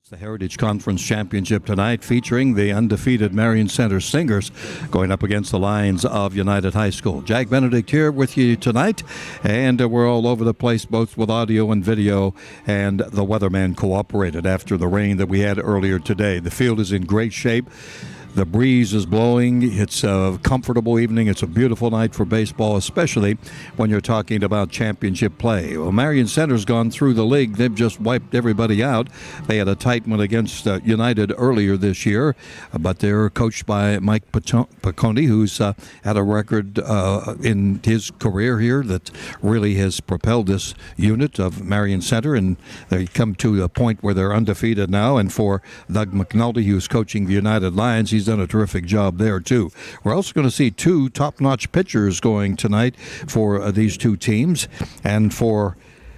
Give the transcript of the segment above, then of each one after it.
The Heritage Conference Championship tonight, featuring the undefeated Marion Center Stingers going up against the Lions of United High School. Jack Benedict here with you tonight, and we're all over the place both with audio and video, and the weatherman cooperated after the rain that we had earlier today. The field is in great shape. The breeze is blowing. It's a comfortable evening. It's a beautiful night for baseball, especially when you're talking about championship play. Well, Marion Center's gone through the league. They've just wiped everybody out. They had a tight one against United earlier this year, but they're coached by Mike Piccone, who's had a record in his career here that really has propelled this unit of Marion Center, and they come to a point where they're undefeated now. And for Doug McNulty, who's coaching the United Lions, he's done a terrific job there, too. We're also going to see two top-notch pitchers going tonight for these two teams. And for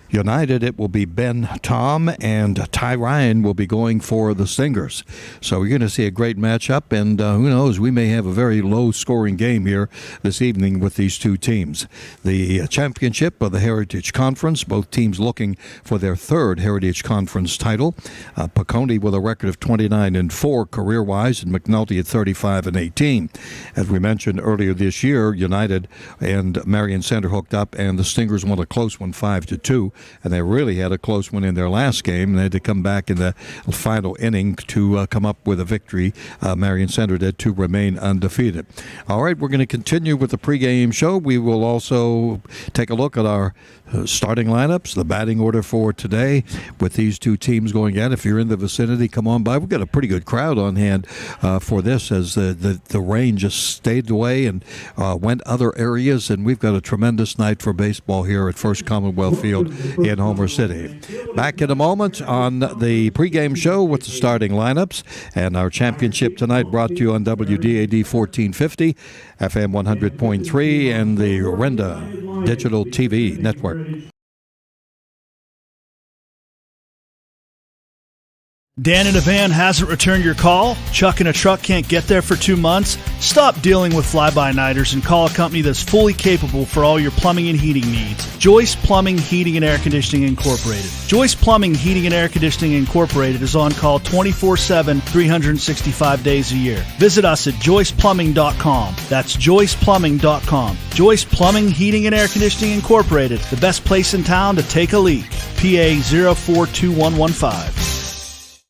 United, it will be Ben Tom, and Ty Ryan will be going for the Stingers. So we're going to see a great matchup, and who knows, we may have a very low-scoring game here this evening with these two teams. The championship of the Heritage Conference, both teams looking for their third Heritage Conference title. Piccone with a record of 29-4 career-wise, and McNulty at 35-18. As we mentioned earlier this year, United and Marion Center hooked up, and the Stingers won a close one, 5-2. And they really had a close one in their last game, and they had to come back in the final inning to come up with a victory. Marion Center did, to remain undefeated. All right, we're going to continue with the pregame show. We will also take a look at our starting lineups, the batting order for today with these two teams going at. If you're in the vicinity, come on by. We've got a pretty good crowd on hand for this, as the rain just stayed away and went other areas, and we've got a tremendous night for baseball here at First Commonwealth Field in Homer City. Back in a moment on the pregame show with the starting lineups and our championship tonight, brought to you on WDAD 1450, FM 100.3, and the Renda Digital TV Network. Dan in a van hasn't returned your call? Chuck in a truck can't get there for 2 months? Stop dealing with fly-by-nighters and call a company that's fully capable for all your plumbing and heating needs. Joyce Plumbing, Heating, and Air Conditioning Incorporated. Joyce Plumbing, Heating, and Air Conditioning Incorporated is on call 24/7, 365 days a year. Visit us at joyceplumbing.com. That's joyceplumbing.com. Joyce Plumbing, Heating, and Air Conditioning Incorporated, the best place in town to take a leak. PA 042115.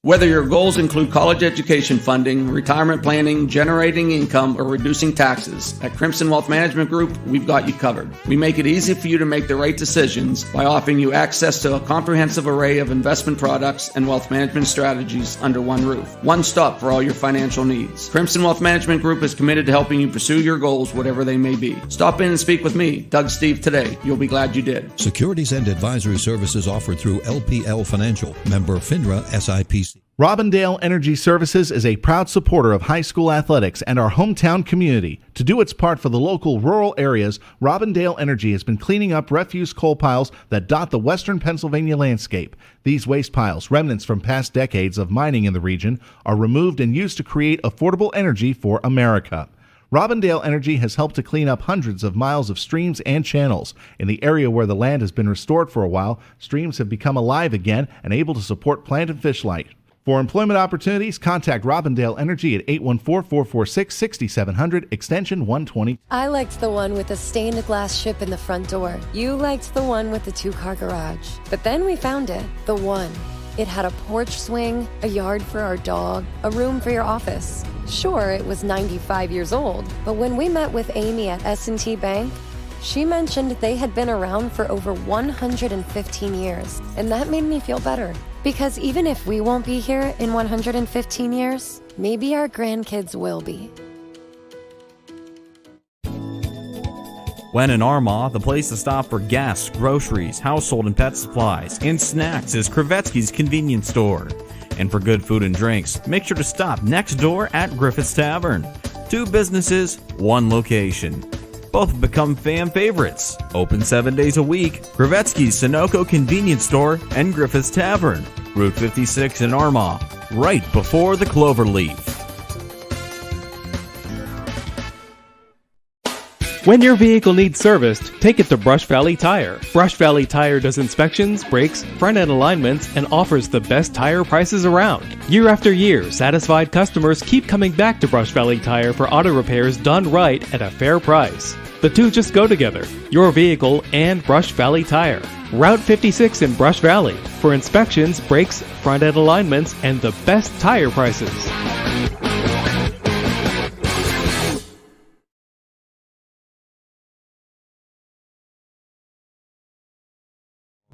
Whether your goals include college education funding, retirement planning, generating income, or reducing taxes, at Crimson Wealth Management Group, we've got you covered. We make it easy for you to make the right decisions by offering you access to a comprehensive array of investment products and wealth management strategies under one roof. One stop for all your financial needs. Crimson Wealth Management Group is committed to helping you pursue your goals, whatever they may be. Stop in and speak with me, Doug Steve, today. You'll be glad you did. Securities and advisory services offered through LPL Financial, member FINRA SIPC. Robindale Energy Services is a proud supporter of high school athletics and our hometown community. To do its part for the local rural areas, Robindale Energy has been cleaning up refuse coal piles that dot the western Pennsylvania landscape. These waste piles, remnants from past decades of mining in the region, are removed and used to create affordable energy for America. Robindale Energy has helped to clean up hundreds of miles of streams and channels. In the area where the land has been restored for a while, streams have become alive again and able to support plant and fish life. For employment opportunities, contact Robindale Energy at 814-446-6700, extension 120. I liked the one with the stained glass ship in the front door. You liked the one with the 2-car garage. But then we found it, the one. It had a porch swing, a yard for our dog, a room for your office. Sure, it was 95 years old, but when we met with Amy at S&T Bank, she mentioned they had been around for over 115 years, and that made me feel better. Because even if we won't be here in 115 years, maybe our grandkids will be. When in Armagh, the place to stop for gas, groceries, household and pet supplies, and snacks is Kravetsky's Convenience Store. And for good food and drinks, make sure to stop next door at Griffith's Tavern. 2 businesses, 1 location. Both have become fan favorites. Open 7 days a week, Kravetsky's Sunoco Convenience Store and Griffith's Tavern, Route 56 in Armagh, right before the Cloverleaf. When your vehicle needs serviced, take it to Brush Valley Tire. Brush Valley Tire does inspections, brakes, front-end alignments, and offers the best tire prices around. Year after year, satisfied customers keep coming back to Brush Valley Tire for auto repairs done right at a fair price. The two just go together, your vehicle and Brush Valley Tire. Route 56 in Brush Valley for inspections, brakes, front-end alignments, and the best tire prices.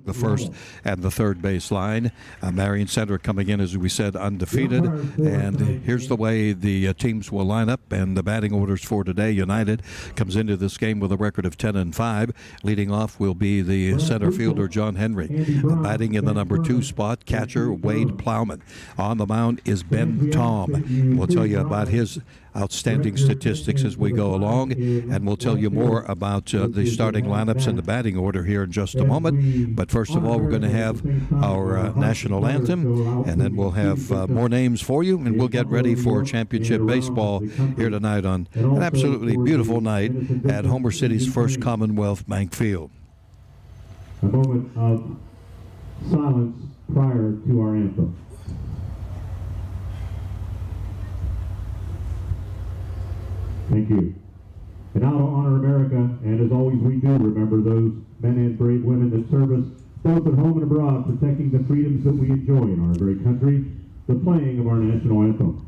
The first and the third base line. Marion Center coming in, as we said, undefeated. And here's the way the teams will line up and the batting orders for today. United comes into this game with a record of 10-5. Leading off will be the center fielder, John Henry. Batting in the number 2 spot, catcher Wade Plowman. On the mound is Ben Tom. We'll tell you about his outstanding statistics as we go along, and we'll tell you more about the starting lineups and the batting order here in just a moment. But first of all, we're going to have our national anthem, and then we'll have more names for you, and we'll get ready for championship baseball here tonight on an absolutely beautiful night at Homer City's first Commonwealth Bank Field. A moment of silence prior to our anthem. Thank you. And now to honor America, and as always we do remember those men and brave women that serve us both at home and abroad, protecting the freedoms that we enjoy in our great country, the playing of our national anthem.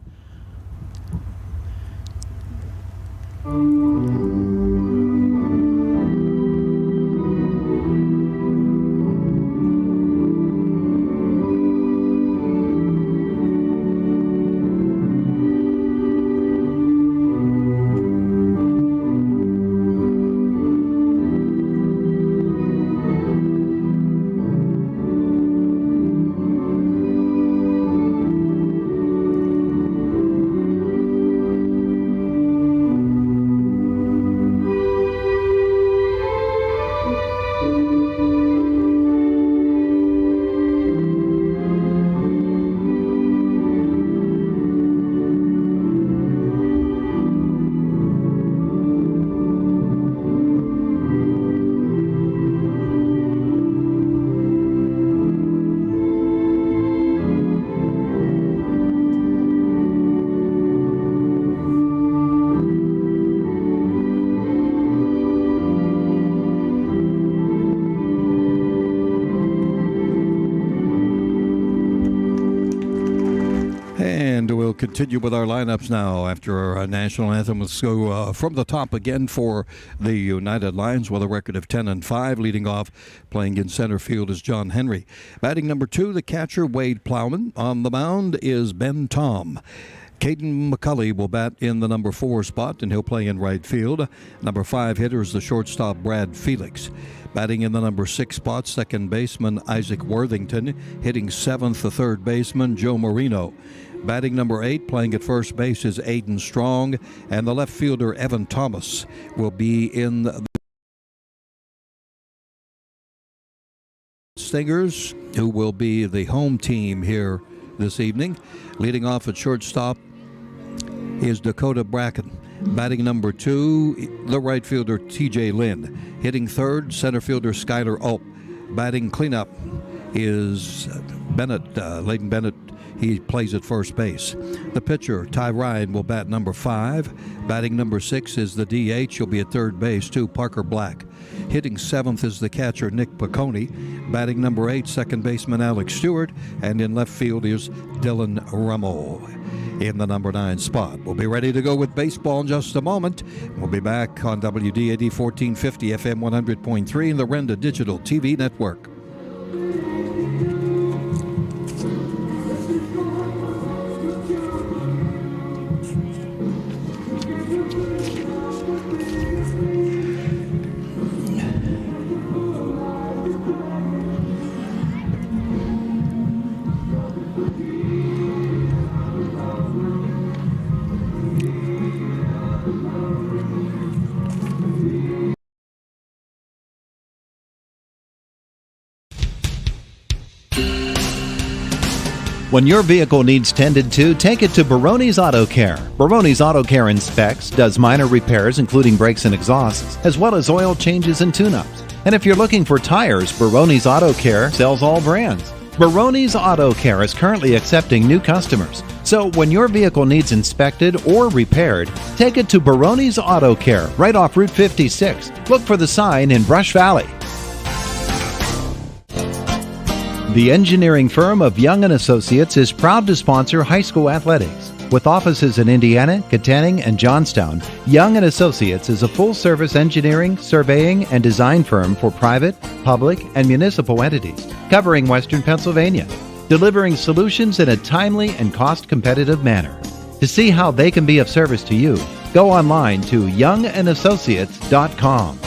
We'll continue with our lineups now after our national anthem. Let's go from the top again for the United Lions with a record of 10-5. Leading off, playing in center field, is John Henry. Batting number 2, the catcher Wade Plowman. On the mound is Ben Tom. Caden McCulley will bat in the number 4 spot, and he'll play in right field. Number 5 hitter is the shortstop Brad Felix. Batting in the number 6 spot, second baseman Isaac Worthington. Hitting 7th, the third baseman Joe Marino. Batting number 8, playing at first base, is Aiden Strong, and the left fielder Evan Thomas will be in the Stingers, who will be the home team here this evening. Leading off at shortstop is Dakota Bracken. Batting number 2, the right fielder TJ Lynn. Hitting third, center fielder Skylar Ulp. Batting cleanup is Leighton Bennett. He plays at first base. The pitcher, Ty Ryan, will bat number 5. Batting number 6 is the DH. He'll be at third base, too, Parker Black. Hitting 7th is the catcher, Nick Piccone. Batting number 8, second baseman Alex Stewart. And in left field is Dylan Rummel in the number 9 spot. We'll be ready to go with baseball in just a moment. We'll be back on WDAD 1450 FM 100.3 and the Renda Digital TV Network. When your vehicle needs tended to, take it to Baroni's Auto Care. Baroni's Auto Care inspects, does minor repairs including brakes and exhausts, as well as oil changes and tune-ups. And if you're looking for tires, Baroni's Auto Care sells all brands. Baroni's Auto Care is currently accepting new customers. So when your vehicle needs inspected or repaired, take it to Baroni's Auto Care right off Route 56. Look for the sign in Brush Valley. The engineering firm of Young & Associates is proud to sponsor high school athletics. With offices in Indiana, Katanning, and Johnstown, Young & Associates is a full-service engineering, surveying, and design firm for private, public, and municipal entities, covering Western Pennsylvania, delivering solutions in a timely and cost-competitive manner. To see how they can be of service to you, go online to youngandassociates.com.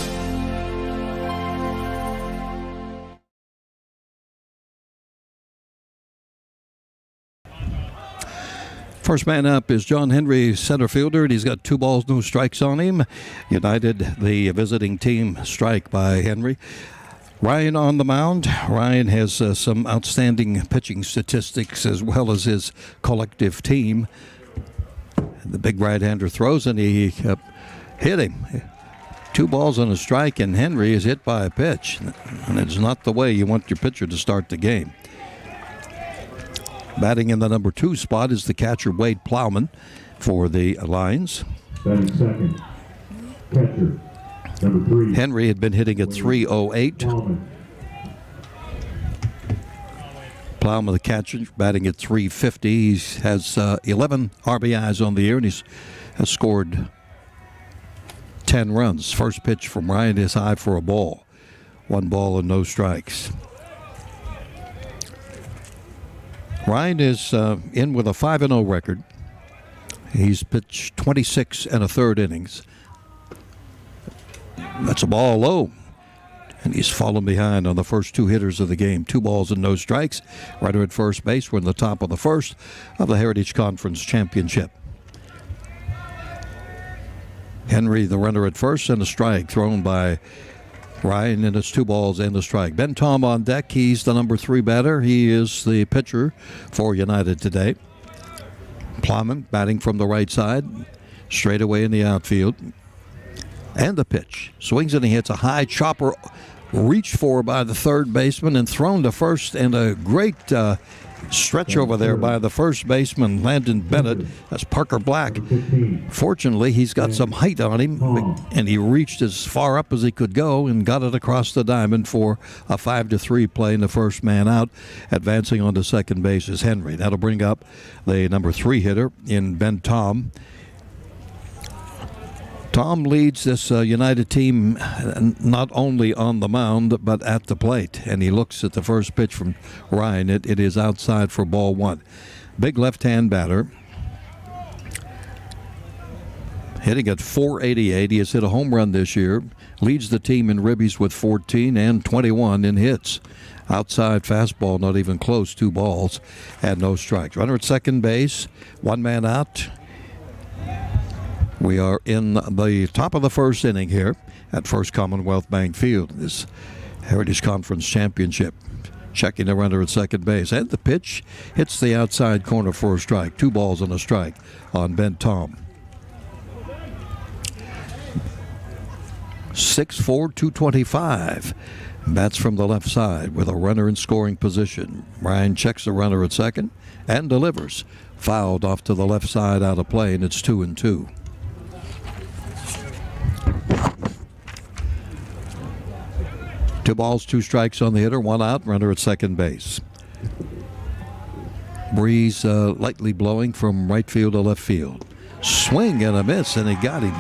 First man up is John Henry, center fielder, and he's got 2 balls, no strikes on him. United, the visiting team, strike by Henry. Ryan on the mound. Ryan has some outstanding pitching statistics as well as his collective team. The big right-hander throws, and he hit him. 2 balls and a strike, and Henry is hit by a pitch. And it's not the way you want your pitcher to start the game. Batting in the number 2 spot is the catcher Wade Plowman for the Lions. Batting second, catcher, number 3. Henry had been hitting at .308. Plowman, the catcher, batting at .350. He has 11 RBIs on the year, and he's has scored 10 runs. First pitch from Ryan is high for a ball. 1 ball and no strikes. Ryan is in with a 5-0 record. He's pitched 26 1/3 innings. That's a ball low. And he's fallen behind on the first 2 hitters of the game. 2 balls and no strikes. Runner at first base. We're in the top of the first of the Heritage Conference Championship. Henry, the runner at first, and a strike thrown by Ryan, and it's 2 balls and a strike. Ben Tom on deck. He's the number 3 batter. He is the pitcher for United today. Plowman batting from the right side, straight away in the outfield. And the pitch. Swings and he hits a high chopper, reached for by the third baseman and thrown to first, and a great stretch over there by the first baseman, Landon Bennett. That's Parker Black. Fortunately, he's got some height on him, and he reached as far up as he could go and got it across the diamond for a 5-3 play, and the first man out. Advancing on to second base is Henry. That'll bring up the number 3 hitter in Ben Tom. Tom leads this United team not only on the mound but at the plate, and he looks at the first pitch from Ryan. It is outside for ball 1. Big left-hand batter, hitting at .488. He has hit a home run this year, leads the team in ribbies with 14 and 21 in hits. Outside fastball, not even close, 2 balls and no strikes. Runner at second base, 1 man out. We are in the top of the first inning here at First Commonwealth Bank Field, this Heritage Conference Championship. Checking the runner at second base. And the pitch hits the outside corner for a strike. 2 balls and a strike on Ben Tom. 6'4", 225. Bats from the left side with a runner in scoring position. Ryan checks the runner at second and delivers. Fouled off to the left side out of play, and it's 2-2. Two balls, 2 strikes on the hitter, 1 out, runner at second base. Breeze lightly blowing from right field to left field. Swing and a miss, and he got him.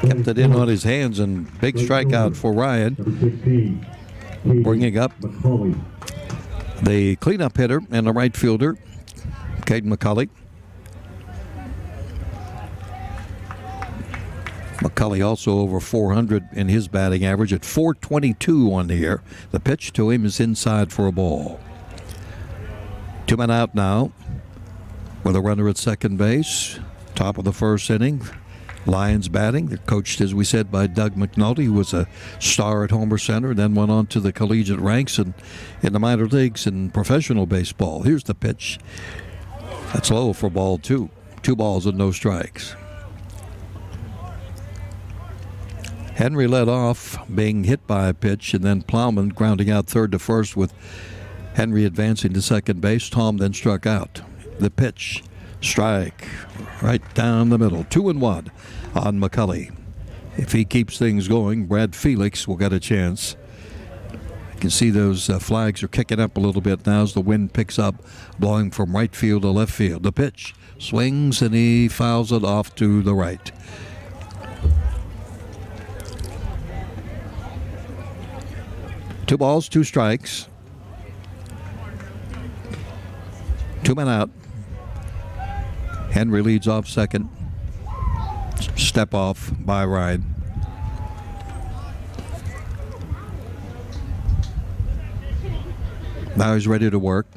Kept it in on his hands, and big strikeout for Ryan. Bringing up the cleanup hitter and the right fielder, Caden McCulley. McCulley also over 400 in his batting average at .422 on the year. The pitch to him is inside for a ball. 2 men out now with a runner at second base. Top of the first inning. Lions batting. They're coached, as we said, by Doug McNulty, who was a star at Homer Center, then went on to the collegiate ranks and in the minor leagues in professional baseball. Here's the pitch. That's low for ball 2. 2 balls and no strikes. Henry led off, being hit by a pitch, and then Plowman grounding out third to first with Henry advancing to second base. Tom then struck out. The pitch, strike, right down the middle. 2-1 on McCulley. If he keeps things going, Brad Felix will get a chance. You can see those flags are kicking up a little bit now as the wind picks up, blowing from right field to left field. The pitch swings and he fouls it off to the right. Two balls, 2 strikes. 2 men out. Henry leads off second. Step off by Ryan. Now he's ready to work.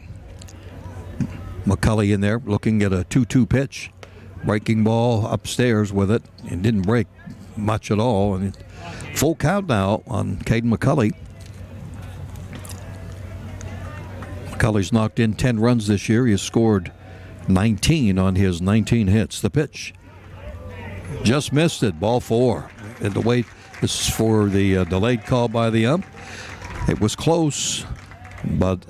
McCulley in there looking at a 2-2 pitch. Breaking ball upstairs with it. It didn't break much at all. And full count now on Caden McCulley. McCulley's knocked in 10 runs this year. He has scored 19 on his 19 hits. The pitch just missed it. Ball 4. And the wait, this is for the delayed call by the ump. It was close, but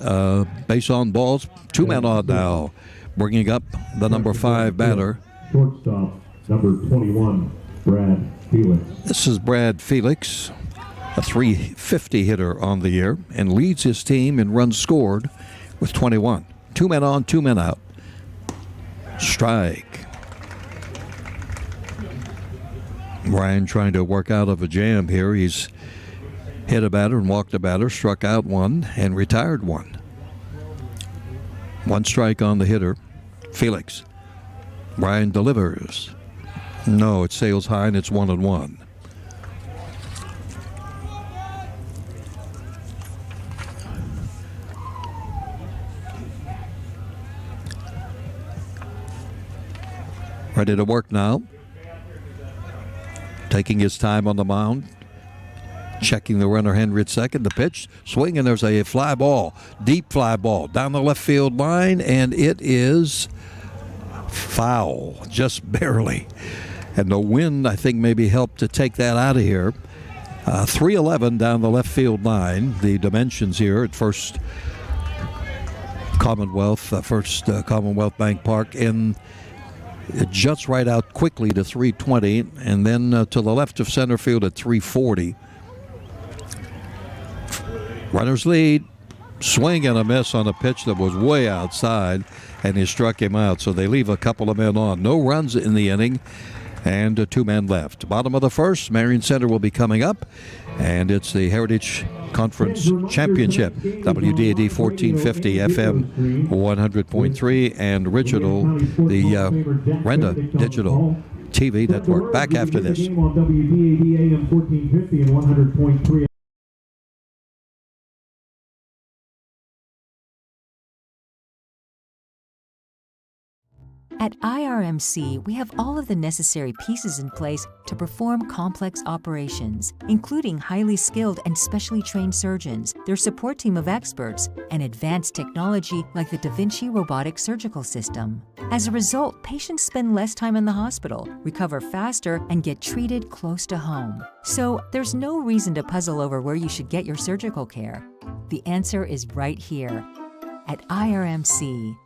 base on balls. 2 men on now. Bringing up the number 5 batter. Shortstop, number 21, Brad Felix. This is Brad Felix, a .350 hitter on the year, and leads his team in runs scored with 21. 2 men on, 2 men out. Strike. Ryan trying to work out of a jam here. He's hit a batter and walked a batter, struck out 1 and retired 1. 1 strike on the hitter, Felix. Ryan delivers. No, it sails high and it's 1-1. Ready to work now. Taking his time on the mound. Checking the runner Henry at second. The pitch, swing, and there's a fly ball. Deep fly ball down the left field line, and it is foul, just barely. And the wind, I think, maybe helped to take that out of here. 311 down the left field line. The dimensions here at First Commonwealth Bank Park, and it juts right out quickly to 320, and then to the left of center field at 340. Runners lead. Swing and a miss on a pitch that was way outside, and he struck him out. So they leave a couple of men on. No runs in the inning, and 2 men left. Bottom of the first, Marion Center will be coming up, and it's the Heritage Conference Championship. WDAD 1450 FM 100.3 and original, the Renda Digital TV Network. Back after this. WDAD AM 1450 and 100.3. At IRMC, we have all of the necessary pieces in place to perform complex operations, including highly skilled and specially trained surgeons, their support team of experts, and advanced technology like the Da Vinci robotic surgical system. As a result, patients spend less time in the hospital, recover faster, and get treated close to home. So there's no reason to puzzle over where you should get your surgical care. The answer is right here at IRMC.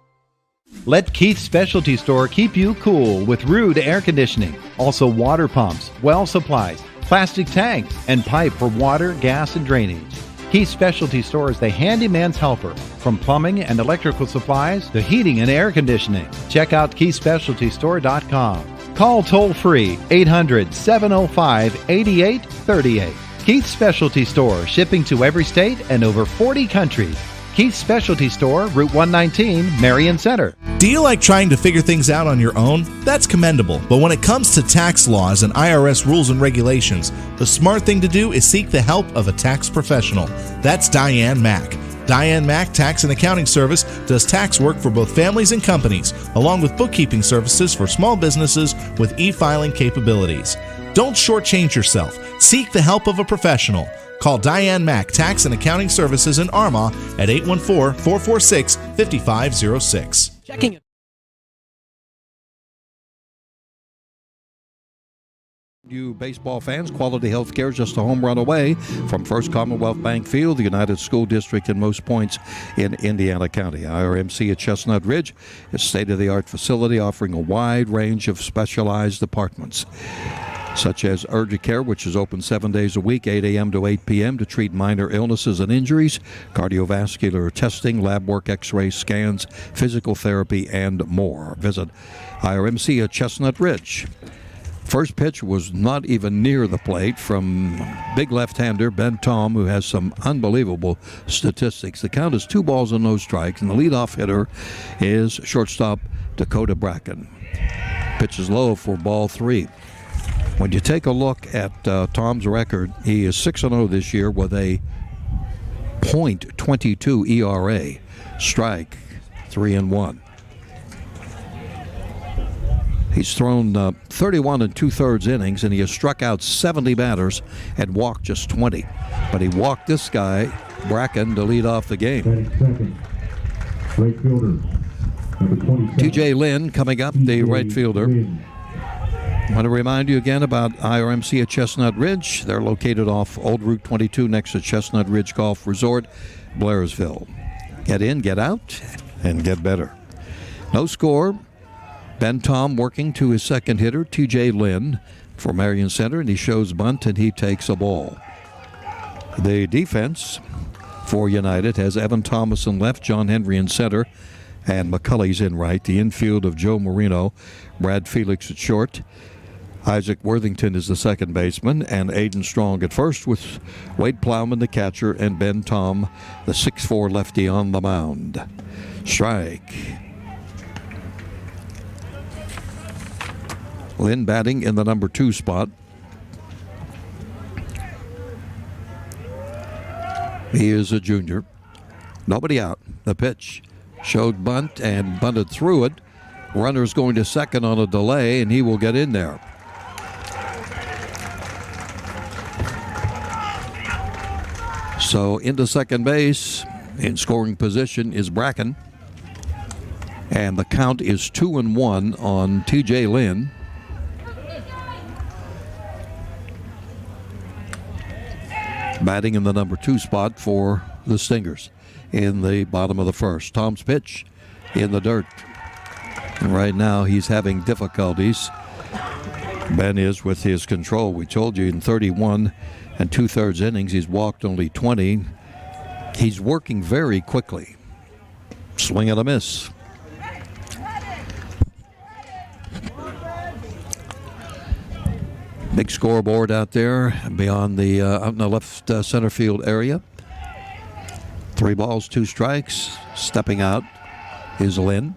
Let Keith's Specialty Store keep you cool with Rude air conditioning. Also water pumps, well supplies, plastic tanks, and pipe for water, gas, and drainage. Keith's Specialty Store is the handyman's helper. From plumbing and electrical supplies to heating and air conditioning. Check out KeithSpecialtyStore.com. Call toll-free 800-705-8838. Keith's Specialty Store, shipping to every state and over 40 countries. Keith's Specialty Store, Route 119, Marion Center. Do you like trying to figure things out on your own? That's commendable. But when it comes to tax laws and IRS rules and regulations, the smart thing to do is seek the help of a tax professional. That's Diane Mack. Diane Mack Tax and Accounting Service does tax work for both families and companies, along with bookkeeping services for small businesses with e-filing capabilities. Don't shortchange yourself. Seek the help of a professional. Call Diane Mack Tax and Accounting Services in Armagh at 814-446-5506. Checking. You baseball fans, quality health care is just a home run away from First Commonwealth Bank Field, the United School District, and most points in Indiana County. IRMC at Chestnut Ridge is a state-of-the-art facility offering a wide range of specialized departments, such as urgent care, which is open 7 days a week, 8 a.m. to 8 p.m. to treat minor illnesses and injuries, cardiovascular testing, lab work, x-rays, scans, physical therapy, and more. Visit IRMC at Chestnut Ridge. First pitch was not even near the plate from big left-hander Ben Tom, who has some unbelievable statistics. The count is 2 balls and no strikes, and the leadoff hitter is shortstop Dakota Bracken. Pitch is low for ball 3. When you take a look at Tom's record, he is 6-0 this year with a .22 ERA. Strike 3-1. He's thrown 31 2/3 innings, and he has struck out 70 batters and walked just 20. But he walked this guy, Bracken, to lead off the game. Second, right fielder, number 27. TJ Lynn coming up, the right fielder. I want to remind you again about IRMC at Chestnut Ridge. They're located off Old Route 22 next to Chestnut Ridge Golf Resort, Blairsville. Get in, get out, and get better. No score. Ben Tom working to his second hitter, TJ Lynn, for Marion Center, and he shows bunt, and he takes a ball. The defense for United has Evan Thomas in left, John Henry in center, and McCulley's in right. The infield of Joe Marino, Brad Felix at short. Isaac Worthington is the second baseman, and Aiden Strong at first, with Wade Plowman the catcher and Ben Tom, the 6'4 lefty, on the mound. Strike. Lynn batting in the number 2 spot. He is a junior. Nobody out. The pitch showed bunt and bunted through it. Runner's going to second on a delay, and he will get in there. So into second base in scoring position is Bracken. And the count is 2-1 on TJ Lynn. Batting in the number 2 spot for the Stingers in the bottom of the first. Tom's pitch in the dirt. And right now he's having difficulties. Ben is with his control. We told you in 31 2/3 innings he's walked only 20. He's working very quickly. Swing and a miss. Big scoreboard out there beyond the out in the left center field area. 3 balls, 2 strikes. Stepping out is Lynn.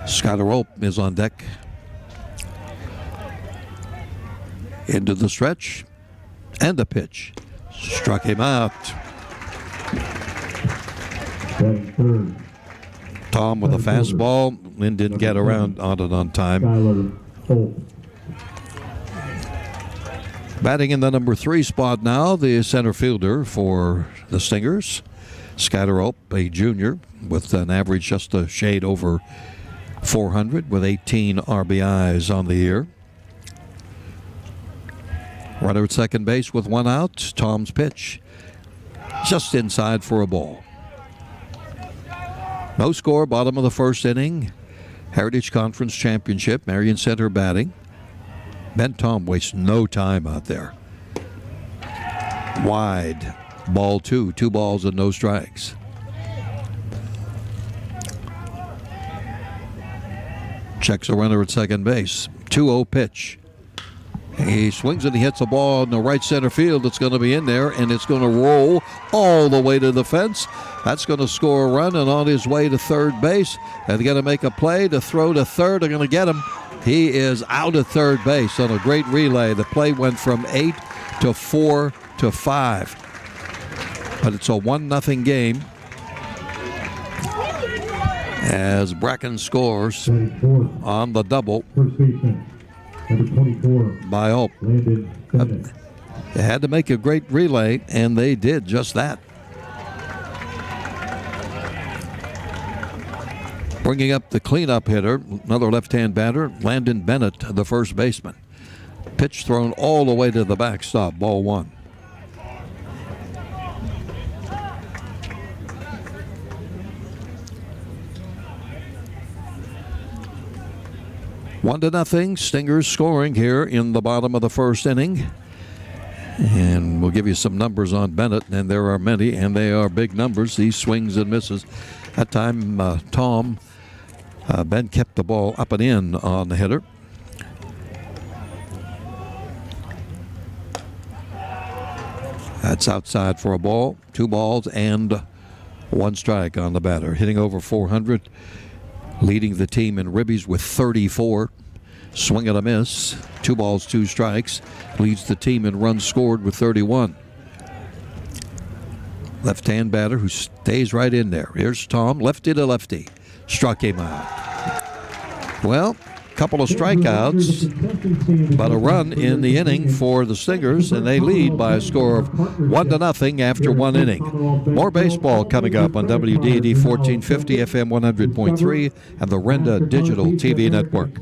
Skylar Rope is on deck. Into the stretch and the pitch. Struck him out. Tom with a fastball. Lynn didn't get around on it on time. Batting in the number 3 spot now, the center fielder for the Stingers, Skylar Ope, a junior with an average just a shade over 400 with 18 RBIs on the year. Runner at second base with 1 out. Tom's pitch just inside for a ball. No score, bottom of the first inning. Heritage Conference Championship, Marion Center batting. Ben Tom wastes no time out there. Wide, ball 2, 2 balls and no strikes. Checks a runner at second base. 2-0 pitch. He swings and he hits a ball in the right center field. It's going to be in there, and it's going to roll all the way to the fence. That's going to score a run, and on his way to third base, and they're going to make a play to throw to third. They're going to get him. He is out at third base on a great relay. The play went from 8 to 4 to 5. But it's a 1-0 game as Bracken scores on the double First baseman, number 24, by Hope. Landon Bennett. They had to make a great relay, and they did just that. Bringing up the cleanup hitter, another left-hand batter, Landon Bennett, the first baseman. Pitch thrown all the way to the backstop, ball 1. One to nothing. Stingers scoring here in the bottom of the first inning. And we'll give you some numbers on Bennett, and there are many, and they are big numbers. He swings and misses. That time, Ben kept the ball up and in on the hitter. That's outside for a ball. 2 balls and 1 strike on the batter. Hitting over 400. Leading the team in ribbies with 34. Swing and a miss. 2 balls, 2 strikes. Leads the team in runs scored with 31. Left-hand batter who stays right in there. Here's Tom, lefty to lefty. Struck him out. Well, couple of strikeouts, but a run in the inning for the Stingers, and they lead by a score of 1-0 after 1 inning. More baseball coming up on WDAD 1450 FM 100.3 and the Renda Digital TV Network.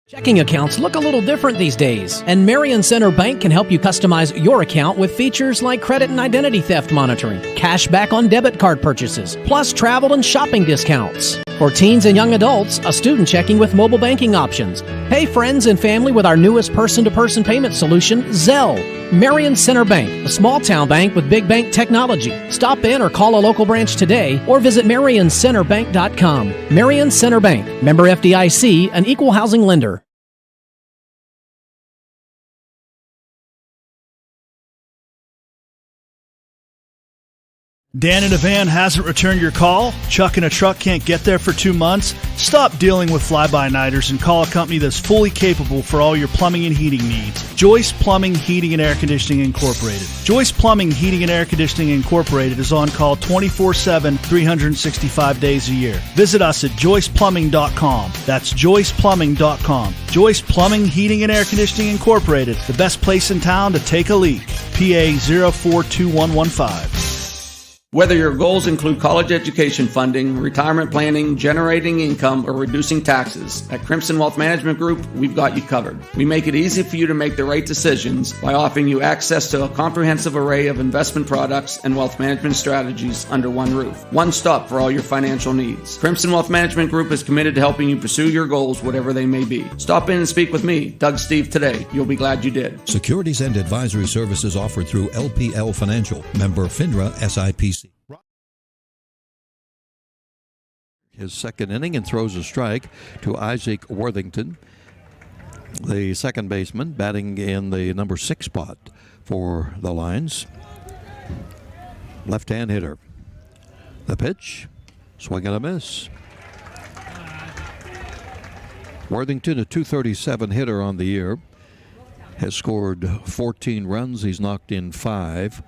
Checking accounts look a little different these days, and Marion Center Bank can help you customize your account with features like credit and identity theft monitoring, cash back on debit card purchases, plus travel and shopping discounts. For teens and young adults, a student checking with mobile banking options. Pay friends and family with our newest person-to-person payment solution, Zelle. Marion Center Bank, a small-town bank with big bank technology. Stop in or call a local branch today or visit MarionCenterBank.com. Marion Center Bank, member FDIC, an equal housing lender. Dan in a van hasn't returned your call? Chuck in a truck can't get there for 2 months? Stop dealing with fly-by-nighters and call a company that's fully capable for all your plumbing and heating needs. Joyce Plumbing, Heating, and Air Conditioning Incorporated. Joyce Plumbing, Heating, and Air Conditioning Incorporated is on call 24/7, 365 days a year. Visit us at joyceplumbing.com. That's joyceplumbing.com. Joyce Plumbing, Heating, and Air Conditioning Incorporated, the best place in town to take a leak. PA 042115. Whether your goals include college education funding, retirement planning, generating income, or reducing taxes, at Crimson Wealth Management Group, we've got you covered. We make it easy for you to make the right decisions by offering you access to a comprehensive array of investment products and wealth management strategies under one roof. One stop for all your financial needs. Crimson Wealth Management Group is committed to helping you pursue your goals, whatever they may be. Stop in and speak with me, Doug Steve, today. You'll be glad you did. Securities and advisory services offered through LPL Financial, member FINRA SIPC. His second inning and throws a strike to Isaac Worthington, the second baseman, batting in the number 6 spot for the Lions. Left-hand hitter. The pitch, swing and a miss. Worthington, a .237 hitter on the year, has scored 14 runs. He's knocked in 5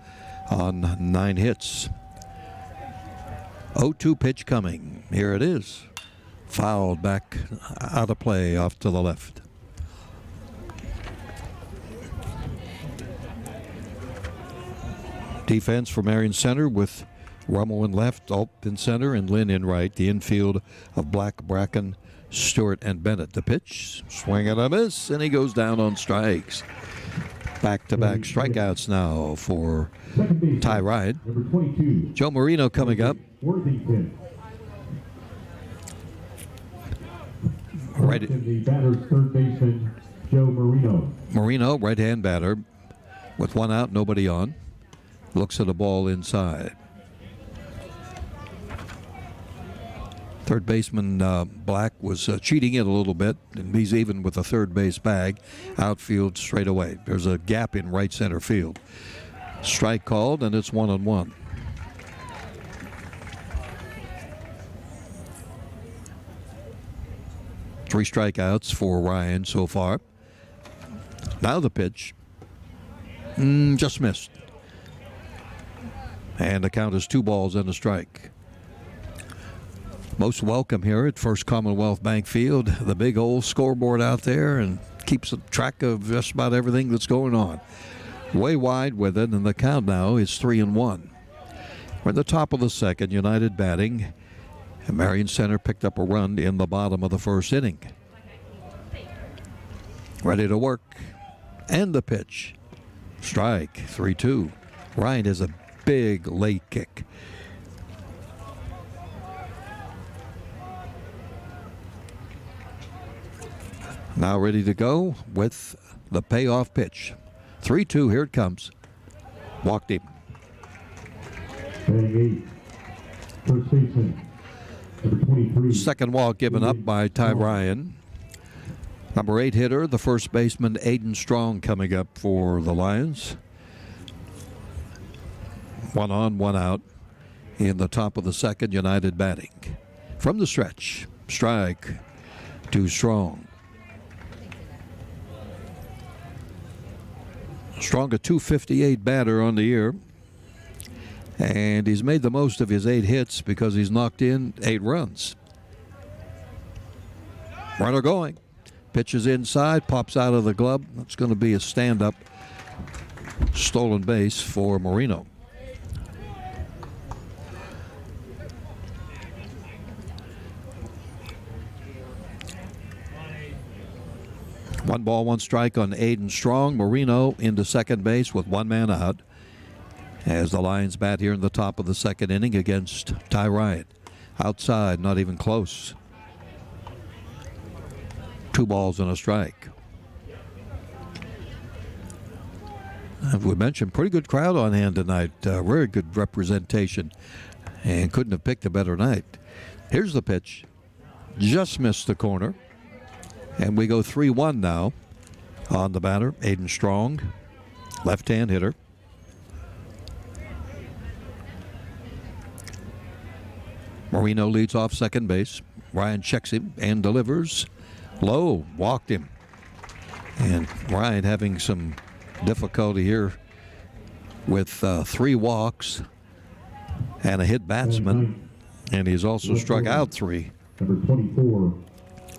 on 9 hits. 0-2 pitch coming. Here it is. Fouled back out of play off to the left. Defense for Marion Center with Rummel in left, Ulp in center, and Lynn in right. The infield of Black, Bracken, Stewart, and Bennett. The pitch, swing and a miss, and he goes down on strikes. Back-to-back strikeouts now for Ty Ride. Joe Marino coming up. Right. The batter's third baseman, Joe Marino. Marino, right-hand batter, with 1 out, nobody on. Looks at a ball inside. Third baseman Black was cheating it a little bit, and he's even with the third base bag. Outfield straight away. There's a gap in right center field. Strike called, and it's 1-1. Three strikeouts for Ryan so far. Now the pitch. Just missed. And the count is 2 balls and a strike. Most welcome here at First Commonwealth Bank Field. The big old scoreboard out there and keeps track of just about everything that's going on. Way wide with it, and the count now is 3-1. We're at the top of the second, United batting. And Marion Center picked up a run in the bottom of the first inning. Ready to work. And the pitch. Strike, 3-2. Ryan has a big late kick. Now ready to go with the payoff pitch. 3-2, here it comes. Walked him. Batting 8, first baseman, number 23. Second walk given up by Ty Ryan. Number 8 hitter, the first baseman, Aiden Strong, coming up for the Lions. 1 on, 1 out in the top of the second, United batting. From the stretch, strike to Strong. Strong, a .258 batter on the year. And he's made the most of his 8 hits because he's knocked in 8 runs. Runner going. Pitches inside, pops out of the glove. That's going to be a stand-up stolen base for Marino. One ball, one strike on Aiden Strong. Marino into second base with 1 man out as the Lions bat here in the top of the second inning against Ty Ryan. Outside, not even close. 2 balls and a strike. As we mentioned, pretty good crowd on hand tonight. Very good representation, and couldn't have picked a better night. Here's the pitch. Just missed the corner. And we go 3-1 now on the batter, Aiden Strong, left-hand hitter. Marino leads off second base. Ryan checks him and delivers. Low, walked him. And Ryan having some difficulty here with 3 walks and a hit batsman. And he's also struck out 3. Number 24,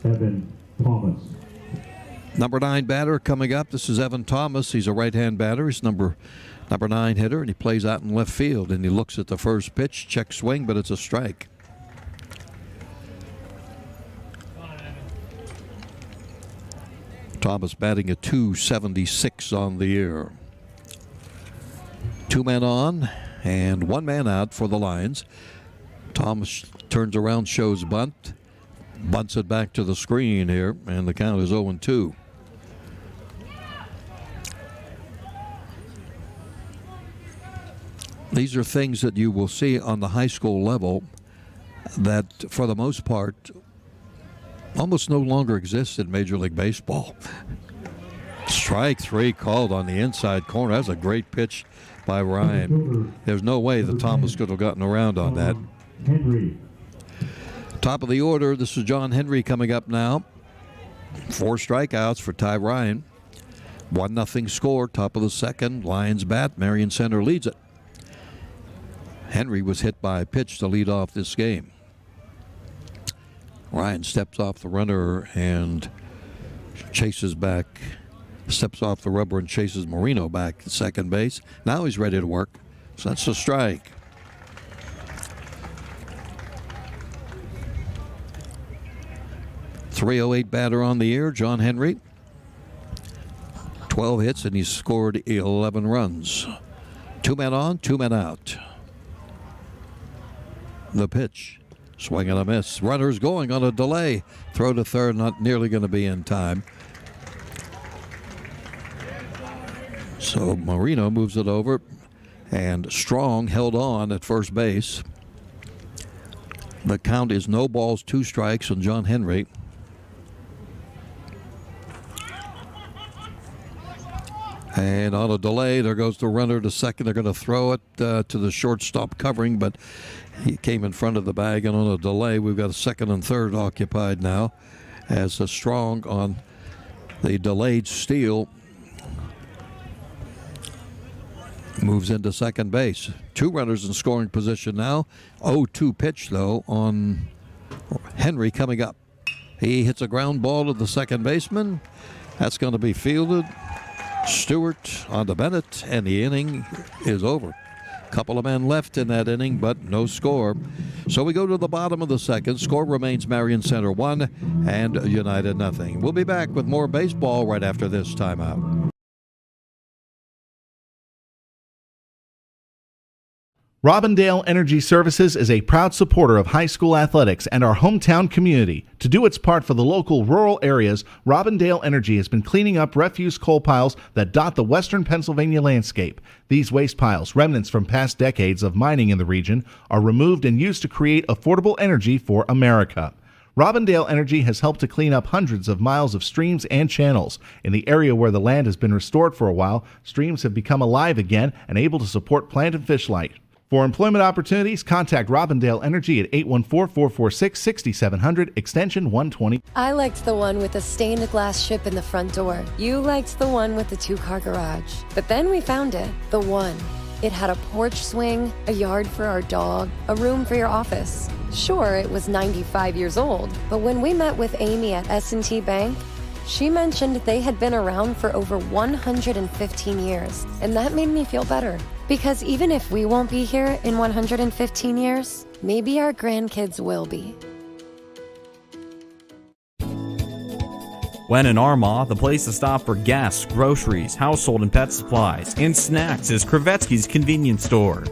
Evan Thomas. Number 9 batter coming up. This is Evan Thomas. He's a right-hand batter. He's number 9 hitter, and he plays out in left field. And he looks at the first pitch, check swing, but it's a strike. Thomas batting a .276 on the year. 2 men on and 1 man out for the Lions. Thomas turns around, shows bunt. Bunts it back to the screen here, and the count is 0-2. These are things that you will see on the high school level that, for the most part, almost no longer exists in Major League Baseball. Strike 3 called on the inside corner. That's a great pitch by Ryan. There's no way that Thomas could have gotten around on that. Henry. Top of the order, this is John Henry coming up now. 4 strikeouts for Ty Ryan. 1-0 score, top of the second. Lions bat, Marion Center leads it. Henry was hit by a pitch to lead off this game. Ryan steps off the runner and chases back, steps off the rubber and chases Marino back to second base. Now he's ready to work, so that's a strike. .308 batter on the year, John Henry. 12 hits, and he's scored 11 runs. 2 men on, 2 men out. The pitch. Swing and a miss. Runners going on a delay. Throw to third, not nearly going to be in time. So Marino moves it over, and Strong held on at first base. The count is no balls, 2 strikes on John Henry. And on a delay, there goes the runner to second. They're going to throw it to the shortstop covering, but he came in front of the bag, and on a delay, we've got a second and third occupied now as a Strong on the delayed steal moves into second base. 2 runners in scoring position now. 0-2 pitch, though, on Henry coming up. He hits a ground ball to the second baseman. That's going to be fielded. Stewart on to Bennett, and the inning is over. Couple of men left in that inning, but no score. So we go to the bottom of the second. Score remains Marion Center 1 and United nothing. We'll be back with more baseball right after this timeout. Robindale Energy Services is a proud supporter of high school athletics and our hometown community. To do its part for the local rural areas, Robindale Energy has been cleaning up refuse coal piles that dot the western Pennsylvania landscape. These waste piles, remnants from past decades of mining in the region, are removed and used to create affordable energy for America. Robindale Energy has helped to clean up hundreds of miles of streams and channels. In the area where the land has been restored for a while, streams have become alive again and able to support plant and fish life. For employment opportunities, contact Robindale Energy at 814-446-6700, extension 120. I liked the one with the stained glass ship in the front door. You liked the one with the 2-car garage. But then we found it, the one. It had a porch swing, a yard for our dog, a room for your office. Sure, it was 95 years old, but when we met with Amy at S&T Bank, she mentioned they had been around for over 115 years, and that made me feel better. Because even if we won't be here in 115 years, maybe our grandkids will be. When in Armagh, the place to stop for gas, groceries, household and pet supplies, and snacks is Krevetsky's Convenience Store.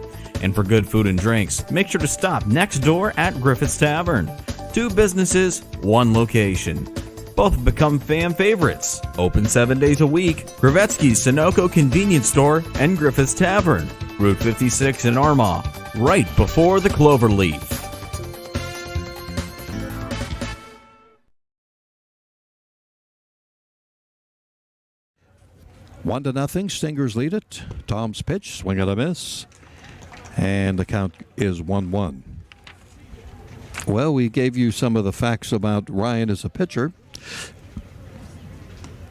And for good food and drinks, make sure to stop next door at Griffith's Tavern. 2 businesses, 1 location. Both have become fan favorites. Open 7 days a week, Krevetsky's Sunoco Convenience Store and Griffith's Tavern, Route 56 in Armagh, right before the Cloverleaf. One to nothing. Stingers lead it. Tom's pitch, swing and a miss, and the count is 1-1. Well, we gave you some of the facts about Ryan as a pitcher.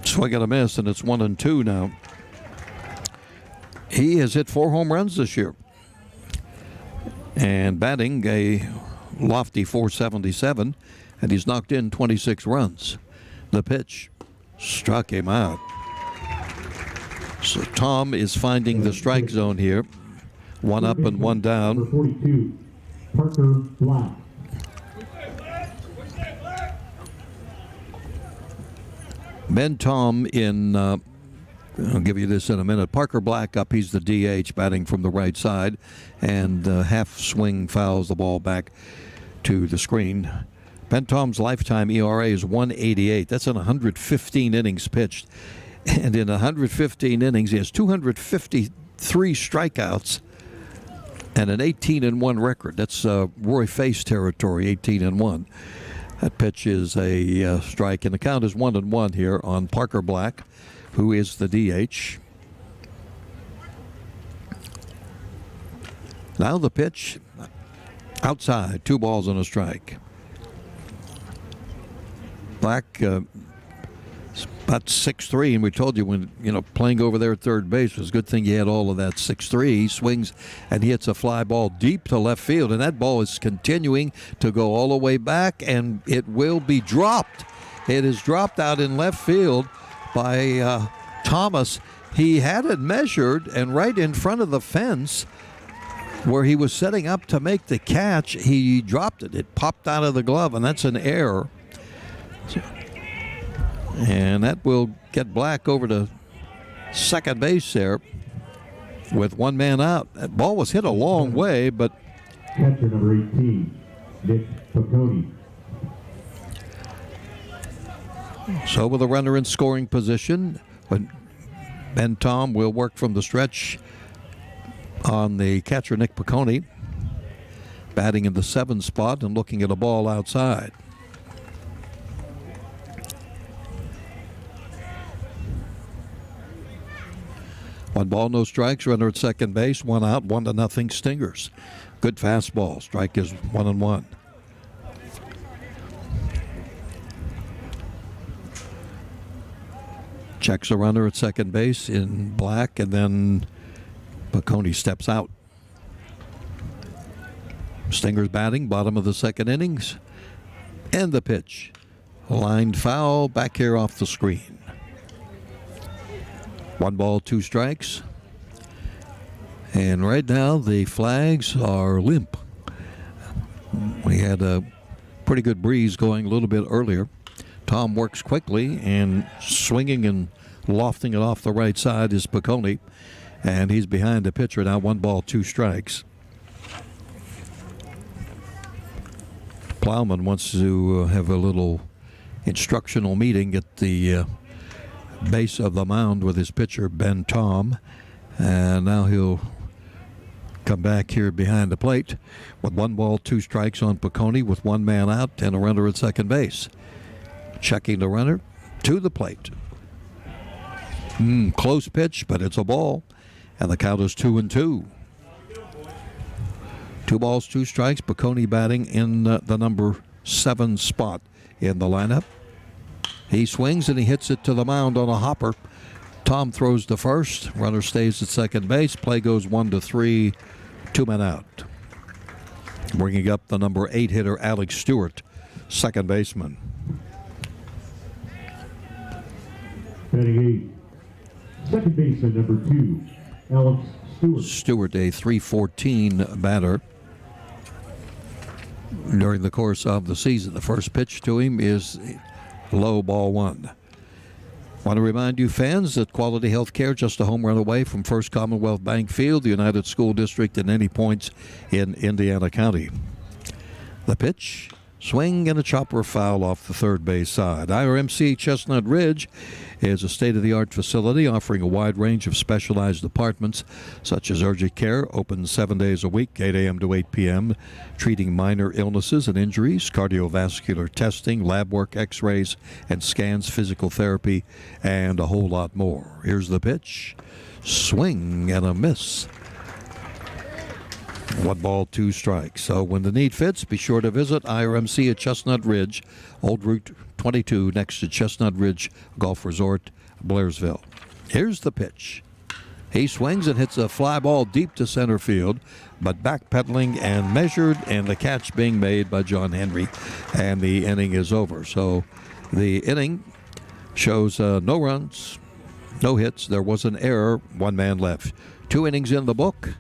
Swing and a miss, and it's 1-2 now. He has hit 4 home runs this year, and batting a lofty .477, and he's knocked in 26 runs. The pitch struck him out. So Tom is finding the strike zone here. 1 up and 1 down. Number 42, Parker Black. Ben Tom in, I'll give you this in a minute. Parker Black up, he's the DH, batting from the right side, and half swing fouls the ball back to the screen. Ben Tom's lifetime ERA is 1.88. That's in 115 innings pitched. And in 115 innings, he has 253 strikeouts and an 18-1 record. That's Roy Face territory, 18-1. That pitch is a strike, and the count is 1-1 here on Parker Black, who is the DH. Now the pitch outside, 2 balls and a strike. Black about 6'3", and we told you when, playing over there at third base, it was a good thing he had all of that 6'3". He swings and he hits a fly ball deep to left field, and that ball is continuing to go all the way back, and it will be dropped. It is dropped out in left field by Thomas. He had it measured, and right in front of the fence where he was setting up to make the catch, he dropped it. It popped out of the glove, and that's an error. And that will get Black over to second base there with 1 man out. That ball was hit a long way, but catcher number 18, Nick Piccone. So with a runner in scoring position, but Ben Tom will work from the stretch on the catcher Nick Piccone, batting in the 7 spot and looking at a ball outside. One ball, no strikes. Runner at second base. 1 out. 1-0 Stingers. Good fastball. Strike is 1-1. Checks a runner at second base in Black, and then Pregame steps out. Stingers batting, bottom of the second innings. And the pitch. Lined foul, back here off the screen. 1 ball, 2 strikes. And right now the flags are limp. We had a pretty good breeze going a little bit earlier. Tom works quickly, and swinging and lofting it off the right side is Pregame. And he's behind the pitcher now. 1 ball, 2 strikes. Plowman wants to have a little instructional meeting at the base of the mound with his pitcher, Ben Tom. And now he'll come back here behind the plate with 1 ball, 2 strikes on Pregame with 1 man out and a runner at second base. Checking the runner to the plate. Close pitch, but it's a ball. And the count is 2-2. 2 balls, 2 strikes. Pregame batting in the number 7 spot in the lineup. He swings and he hits it to the mound on a hopper. Tom throws to first. Runner stays at second base. Play goes 1-3. 2 men out. Bringing up the number 8 hitter, Alex Stewart, second baseman. Batting 8, second baseman number 2, Alex Stewart. Stewart, a .314 batter during the course of the season. The first pitch to him is low, ball 1. Want to remind you fans that quality health care just a home run away from First Commonwealth Bank Field, the United School District, and any points in Indiana County. The pitch, swing and a chopper foul off the third base side. IRMC Chestnut Ridge is a state-of-the-art facility offering a wide range of specialized departments such as urgent care, open 7 days a week, 8 a.m. to 8 p.m., treating minor illnesses and injuries, cardiovascular testing, lab work, x-rays and scans, physical therapy, and a whole lot more. Here's the pitch. Swing and a miss. 1 ball, 2 strikes. So when the need fits, be sure to visit IRMC at Chestnut Ridge, Old Route 22, next to Chestnut Ridge Golf Resort, Blairsville. Here's the pitch. He swings and hits a fly ball deep to center field, but backpedaling and measured, and the catch being made by John Henry, and the inning is over. So the inning shows no runs, no hits. There was an error, 1 man left. 2 innings in the book.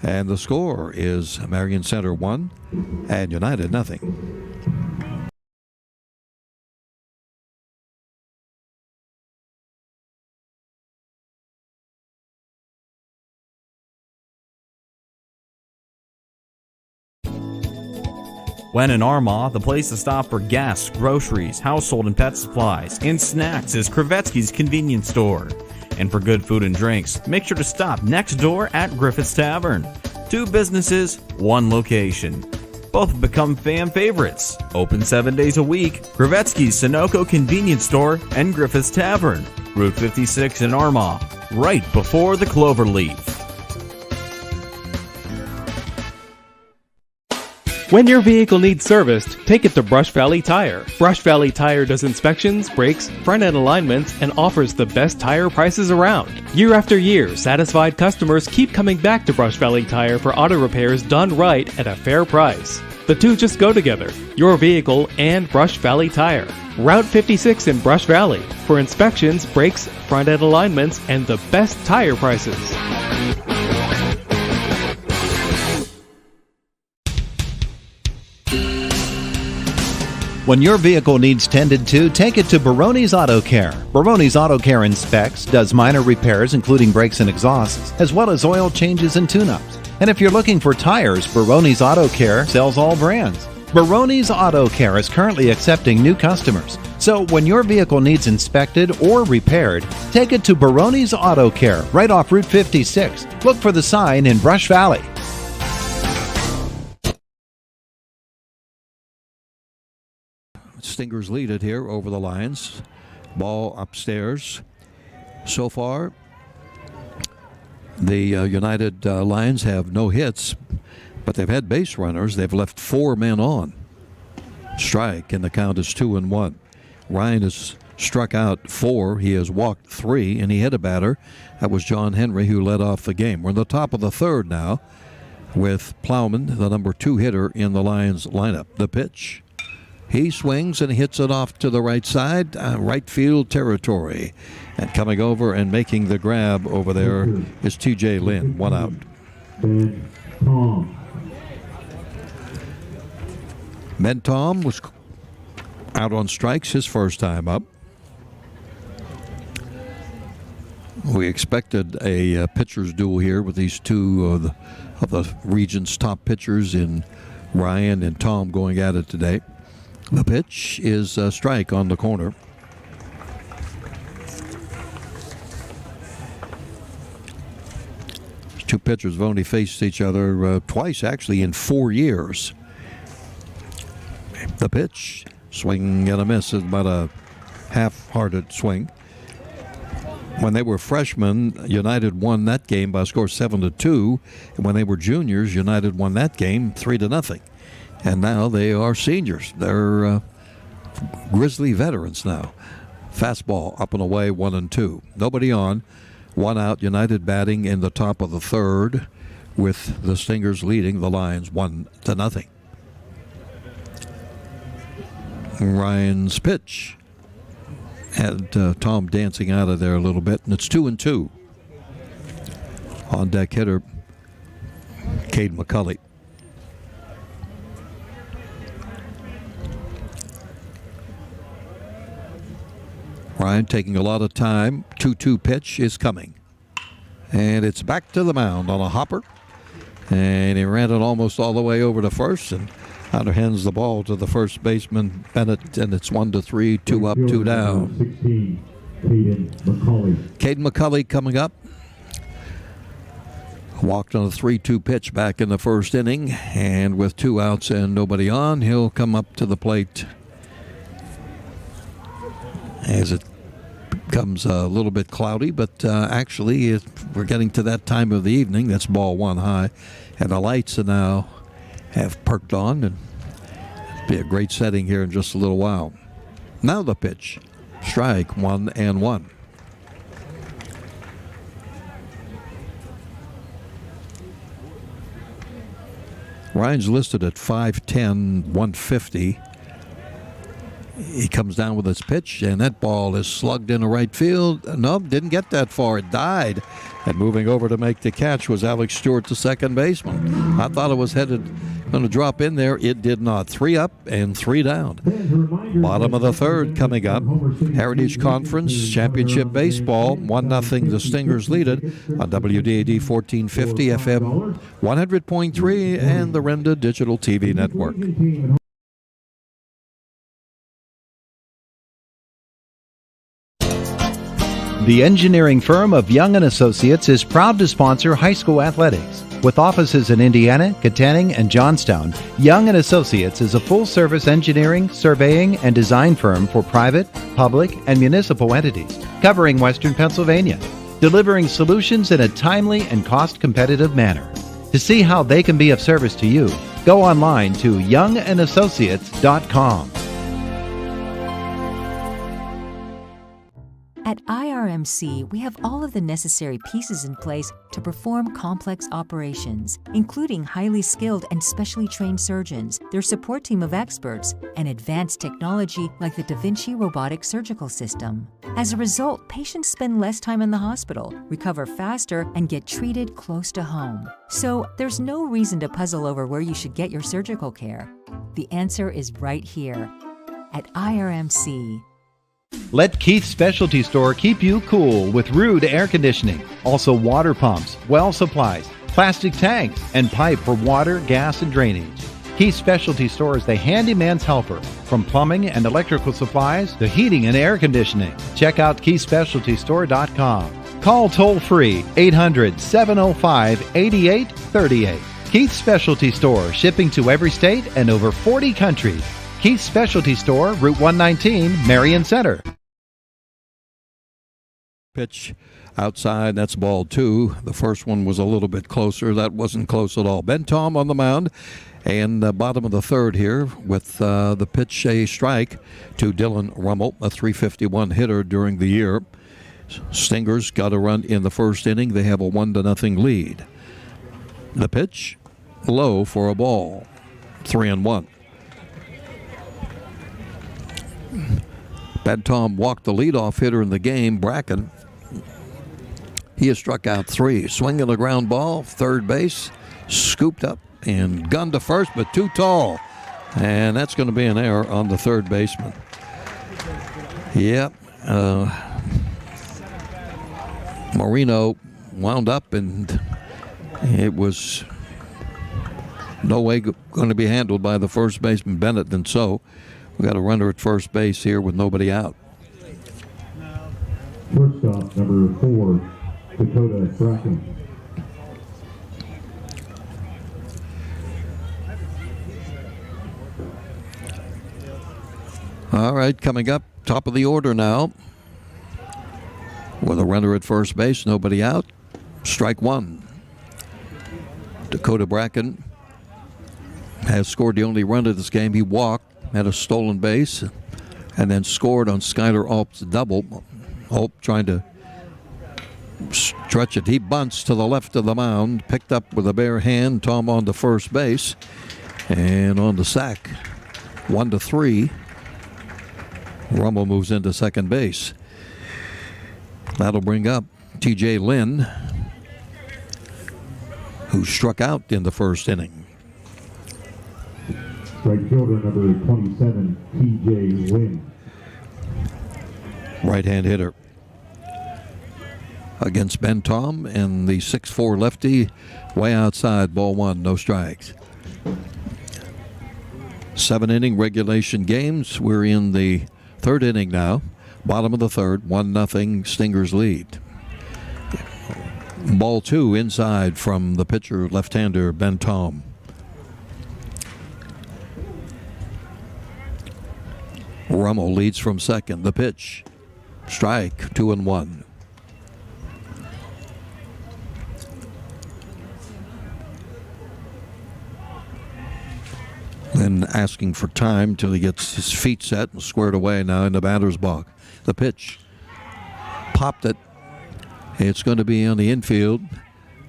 And the score is Marion Center 1 and United 0. When in Armagh, the place to stop for gas, groceries, household and pet supplies, and snacks is Krevetsky's Convenience Store. And for good food and drinks, make sure to stop next door at Griffith's Tavern. 2 businesses, 1 location. Both have become fan favorites. Open 7 days a week, Krevetsky's Sunoco Convenience Store and Griffith's Tavern. Route 56 in Armagh, right before the Cloverleaf. When your vehicle needs serviced, take it to Brush Valley Tire. Brush Valley Tire does inspections, brakes, front end alignments, and offers the best tire prices around. Year after year, satisfied customers keep coming back to Brush Valley Tire for auto repairs done right at a fair price. The two just go together, your vehicle and Brush Valley Tire. Route 56 in Brush Valley for inspections, brakes, front end alignments, and the best tire prices. When your vehicle needs tended to, take it to Baroni's Auto Care. Baroni's Auto Care inspects, does minor repairs including brakes and exhausts, as well as oil changes and tune-ups. And if you're looking for tires, Baroni's Auto Care sells all brands. Baroni's Auto Care is currently accepting new customers. So when your vehicle needs inspected or repaired, take it to Baroni's Auto Care right off Route 56. Look for the sign in Brush Valley. Stingers lead it here over the Lions. Ball upstairs. So far, the United Lions have no hits, but they've had base runners. They've left 4 men on. Strike, and the count is 2-1. Ryan is struck out 4. He has walked 3, and he hit a batter. That was John Henry, who led off the game. We're in the top of the third now with Plowman, the number 2 hitter in the Lions lineup. The pitch. He swings and hits it off to the right side, right field territory. And coming over and making the grab over there is T.J. Lynn. 1 out. Bentom was out on strikes his first time up. We expected a pitcher's duel here with these two of the region's top pitchers in Ryan and Tom going at it today. The pitch is a strike on the corner. Two pitchers have only faced each other twice, actually, in 4 years. The pitch, swing and a miss, is about a half-hearted swing. When they were freshmen, United won that game by a score of 7-2. And when they were juniors, United won that game 3-0. And now they are seniors. They're Grizzly veterans now. Fastball up and away, 1-2. Nobody on. 1 out. United batting in the top of the third, with the Stingers leading the Lions 1-0. Ryan's pitch had Tom dancing out of there a little bit, and it's 2-2. On deck hitter Cade McCulley. Ryan taking a lot of time. 2-2 pitch is coming. And it's back to the mound on a hopper. And he ran it almost all the way over to first, and hands the ball to the first baseman, Bennett, and it's 1-3, 2 up, 2 down. 16, Caden McCulley coming up. Walked on a 3-2 pitch back in the first inning, and with 2 outs and nobody on, he'll come up to the plate as it becomes a little bit cloudy, but actually we're getting to that time of the evening. That's ball 1 high, and the lights are now have perked on, and be a great setting here in just a little while. Now the pitch. Strike, 1-1. Ryan's listed at 5'10", 150. He comes down with his pitch, and that ball is slugged into right field. No, didn't get that far. It died. And moving over to make the catch was Alex Stewart, the second baseman. I thought it was going to drop in there. It did not. 3 up and 3 down. Bottom of the third coming up. Heritage Conference Championship Baseball. 1-0. The Stingers lead it on WDAD 1450 FM 100.3 and the Renda Digital TV Network. The engineering firm of Young & Associates is proud to sponsor high school athletics. With offices in Indiana, Katanning, and Johnstown, Young & Associates is a full-service engineering, surveying, and design firm for private, public, and municipal entities, covering Western Pennsylvania, delivering solutions in a timely and cost-competitive manner. To see how they can be of service to you, go online to youngandassociates.com. At IRMC, we have all of the necessary pieces in place to perform complex operations, including highly skilled and specially trained surgeons, their support team of experts, and advanced technology like the Da Vinci robotic surgical system. As a result, patients spend less time in the hospital, recover faster, and get treated close to home. So there's no reason to puzzle over where you should get your surgical care. The answer is right here at IRMC. Let Keith's Specialty Store keep you cool with Rude air conditioning. Also water pumps, well supplies, plastic tanks, and pipe for water, gas, and drainage. Keith's Specialty Store is the handyman's helper, from plumbing and electrical supplies to heating and air conditioning. Check out KeithSpecialtyStore.com. Call toll-free 800-705-8838. Keith's Specialty Store, shipping to every state and over 40 countries. Keith's Specialty Store, Route 119, Marion Center. Pitch outside, that's ball 2. The first one was a little bit closer. That wasn't close at all. Ben Tom on the mound, And the bottom of the third here with the pitch, a strike to Dylan Rummel, a .351 hitter during the year. Stingers got a run in the first inning. They have a 1-0 lead. The pitch, low for a ball, 3-1. Ben Tom walked the leadoff hitter in the game, Bracken. He has struck out 3. Swinging a ground ball, third base, scooped up and gunned to first, but too tall. And that's going to be an error on the third baseman. Yep. Marino wound up, and it was no way going to be handled by the first baseman, Bennett, and so we got a runner at first base here with nobody out. Shortstop, number 4, Dakota Bracken. All right, coming up, top of the order now. With a runner at first base, nobody out. Strike one. Dakota Bracken has scored the only run of this game. He walked, had a stolen base, and then scored on Skylar Alp's double. Alp trying to stretch it. He bunts to the left of the mound, picked up with a bare hand. Tom on to first base, and on the sack, 1-3. Rummel moves into second base. That'll bring up T.J. Lynn, who struck out in the first inning. Right fielder, number 27, T.J. Lynn. Right-hand hitter against Ben Tom, and the 6'4 lefty way outside, ball one, no strikes. 7-inning regulation games. We're in the third inning now. Bottom of the third, 1-0 Stingers lead. Ball two inside from the pitcher, left-hander Ben Tom. Rummel leads from second. The pitch, strike, 2-1. Then asking for time till he gets his feet set and squared away now in the batter's box. The pitch, popped it. It's going to be on the infield,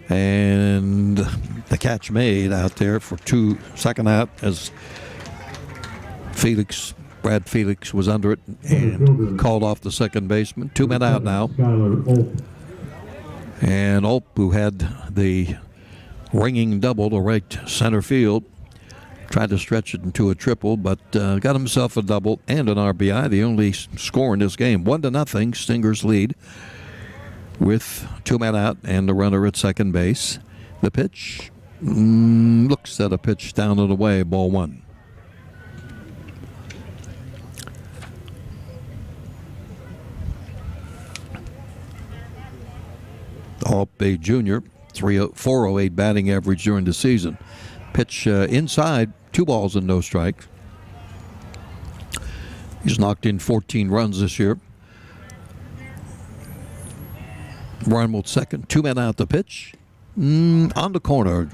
and the catch made out there for second out as Brad Felix was under it and called off the second baseman. 2 men out now. And Olp, who had the ringing double to right center field, tried to stretch it into a triple, but got himself a double and an RBI, the only score in this game. 1-0, Stingers lead with 2 men out and the runner at second base. The pitch looks at a pitch down and away, ball one. Alp, junior, 408 batting average during the season. Pitch inside, 2 balls and no strikes. He's knocked in 14 runs this year. Rummel second, 2 men out. The pitch on the corner,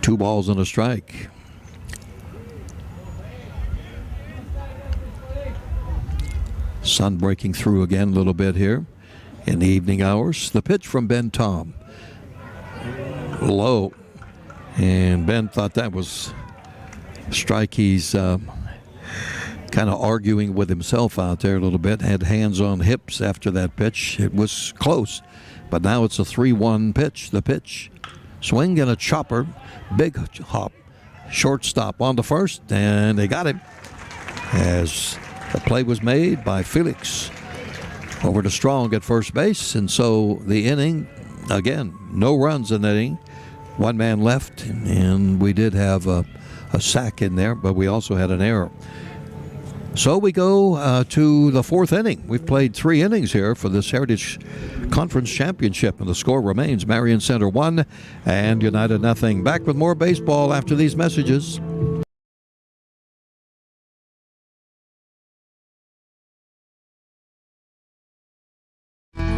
2 balls and a strike. Sun breaking through again a little bit here in the evening hours. The pitch from Ben Tom, low. And Ben thought that was a strike. He's kind of arguing with himself out there a little bit. Had hands on hips after that pitch. It was close, but now it's a 3-1 pitch. The pitch, swing and a chopper, big hop, shortstop on the first, and they got him as the play was made by Felix over to Strong at first base. And so the inning, again, no runs in the inning. 1 man left, and we did have a sack in there, but we also had an error. So we go to the 4th inning. We've played 3 innings here for this Heritage Conference Championship, and the score remains Marion Center 1 and United 0. Back with more baseball after these messages.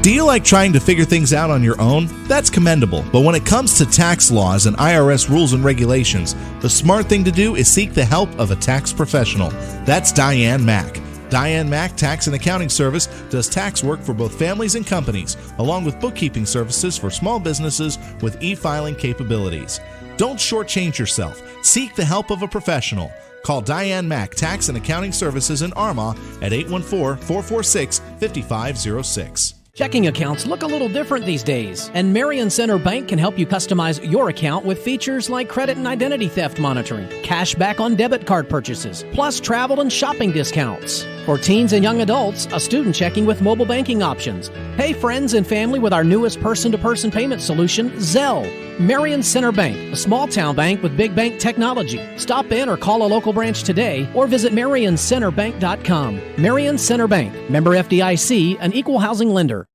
Do you like trying to figure things out on your own? That's commendable. But when it comes to tax laws and IRS rules and regulations, the smart thing to do is seek the help of a tax professional. That's Diane Mack. Diane Mack Tax and Accounting Service does tax work for both families and companies, along with bookkeeping services for small businesses with e-filing capabilities. Don't shortchange yourself. Seek the help of a professional. Call Diane Mack Tax and Accounting Services in Armagh at 814-446-5506. Checking accounts look a little different these days, and Marion Center Bank can help you customize your account with features like credit and identity theft monitoring, cash back on debit card purchases, plus travel and shopping discounts. For teens and young adults, a student checking with mobile banking options. Pay friends and family with our newest person-to-person payment solution, Zelle. Marion Center Bank, a small-town bank with big bank technology. Stop in or call a local branch today or visit MarionCenterBank.com. Marion Center Bank, member FDIC, an equal housing lender.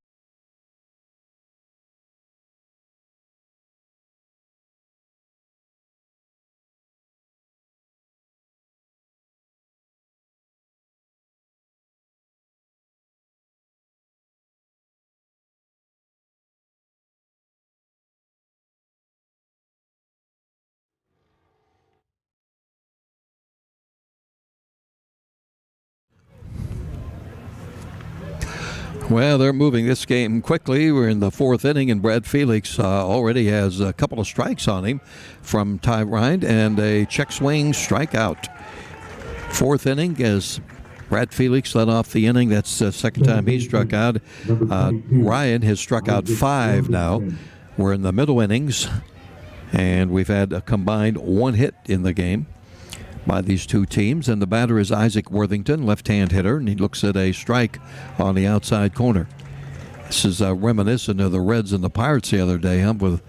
Well, they're moving this game quickly. We're in the fourth inning, and Brad Felix already has a couple of strikes on him from Ty Rind and a check swing strikeout. Fourth inning as Brad Felix led off the inning. That's the second time he struck out. Ryan has struck out 5 now. We're in the middle innings, and we've had a combined 1 hit in the game by these two teams, and the batter is Isaac Worthington, left-hand hitter, and he looks at a strike on the outside corner. This is reminiscent of the Reds and the Pirates the other day, with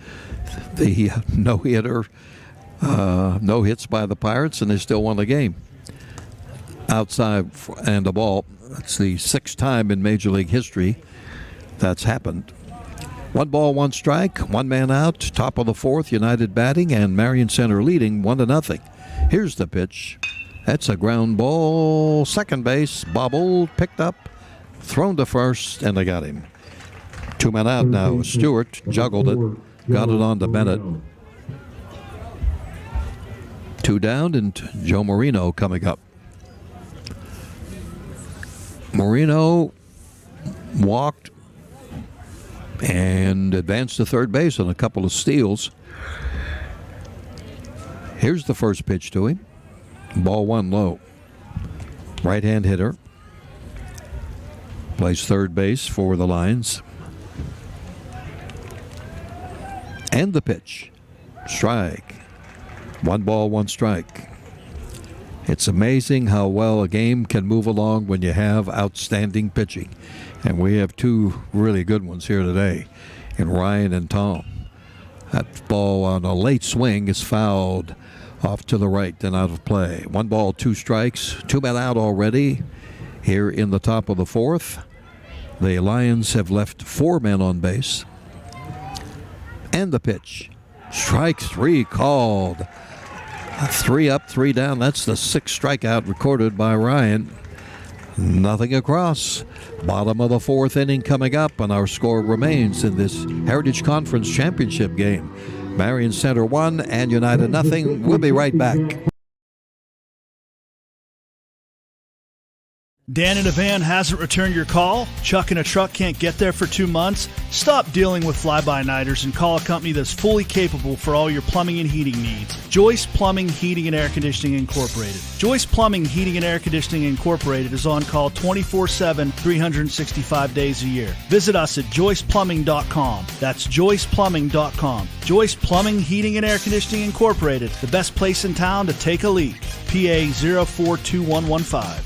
the no-hitter, no hits by the Pirates, and they still won the game. Outside and a ball. That's the 6th time in Major League history that's happened. 1 ball, 1 strike, 1 man out, top of the 4th, United batting, and Marion Center leading 1-0. Here's the pitch. That's a ground ball. Second base, bobbled, picked up, thrown to first, and they got him. 2 men out now. Stewart juggled it, got it on to Bennett. 2 down, and Joe Marino coming up. Marino walked and advanced to third base on a couple of steals. Here's the first pitch to him. Ball 1 low. Right-hand hitter. Plays third base for the Lions. And the pitch. Strike. 1 ball, 1 strike. It's amazing how well a game can move along when you have outstanding pitching. And we have 2 really good ones here today in Ryan and Tom. That ball on a late swing is fouled off to the right and out of play. 1 ball, 2 strikes, 2 men out already here in the top of the 4th. The Lions have left 4 men on base. And the pitch. Strike 3 called. 3 up, 3 down. That's the 6th strikeout recorded by Ryan. Nothing across. Bottom of the 4th inning coming up, and our score remains in this Heritage Conference Championship game. Marion Center 1 and United nothing. We'll be right back. Dan in a van hasn't returned your call? Chuck in a truck can't get there for 2 months? Stop dealing with fly-by-nighters and call a company that's fully capable for all your plumbing and heating needs. Joyce Plumbing, Heating, and Air Conditioning Incorporated. Joyce Plumbing, Heating, and Air Conditioning Incorporated is on call 24/7, 365 days a year. Visit us at joyceplumbing.com. That's joyceplumbing.com. Joyce Plumbing, Heating, and Air Conditioning Incorporated, the best place in town to take a leak. PA 042115.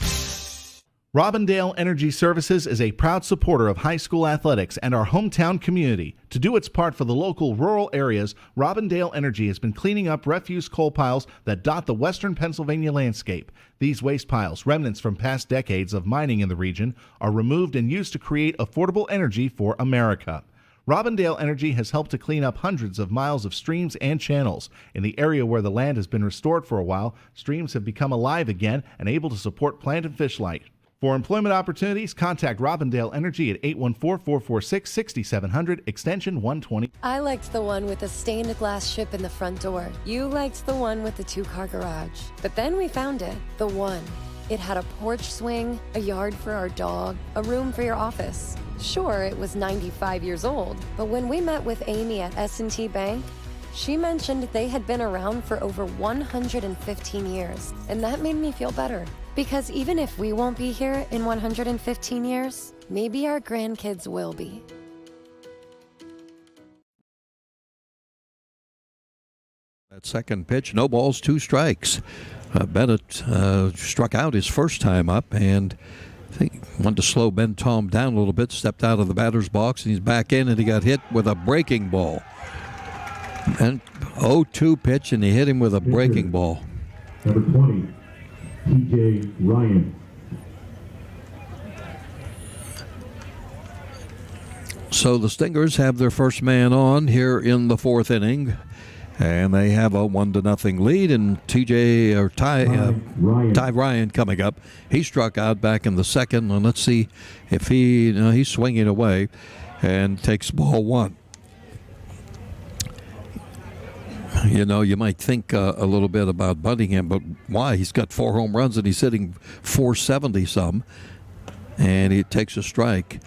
Robindale Energy Services is a proud supporter of high school athletics and our hometown community. To do its part for the local rural areas, Robindale Energy has been cleaning up refuse coal piles that dot the western Pennsylvania landscape. These waste piles, remnants from past decades of mining in the region, are removed and used to create affordable energy for America. Robindale Energy has helped to clean up hundreds of miles of streams and channels. In the area where the land has been restored for a while, streams have become alive again and able to support plant and fish life. For employment opportunities, contact Robindale Energy at 814-446-6700, extension 120. I liked the one with the stained glass ship in the front door. You liked the one with the 2-car garage. But then we found it, the one. It had a porch swing, a yard for our dog, a room for your office. Sure, it was 95 years old, but when we met with Amy at S&T Bank, she mentioned they had been around for over 115 years, and that made me feel better. Because even if we won't be here in 115 years, maybe our grandkids will be. That second pitch, no balls, 2 strikes. Bennett struck out his first time up, and I think wanted to slow Ben Tom down a little bit, stepped out of the batter's box, and he's back in, and he got hit with a breaking ball. And 0-2 pitch, and he hit him with a breaking ball. Number 20, T.J. Ryan. So the Stingers have their first man on here in the 4th inning, and they have a 1-0 lead. And Ty Ryan coming up. He struck out back in the 2nd, and let's see if he's swinging away and takes ball 1. You might think a little bit about bunting him, but why? He's got 4 home runs and he's hitting 470 some, and he takes a strike.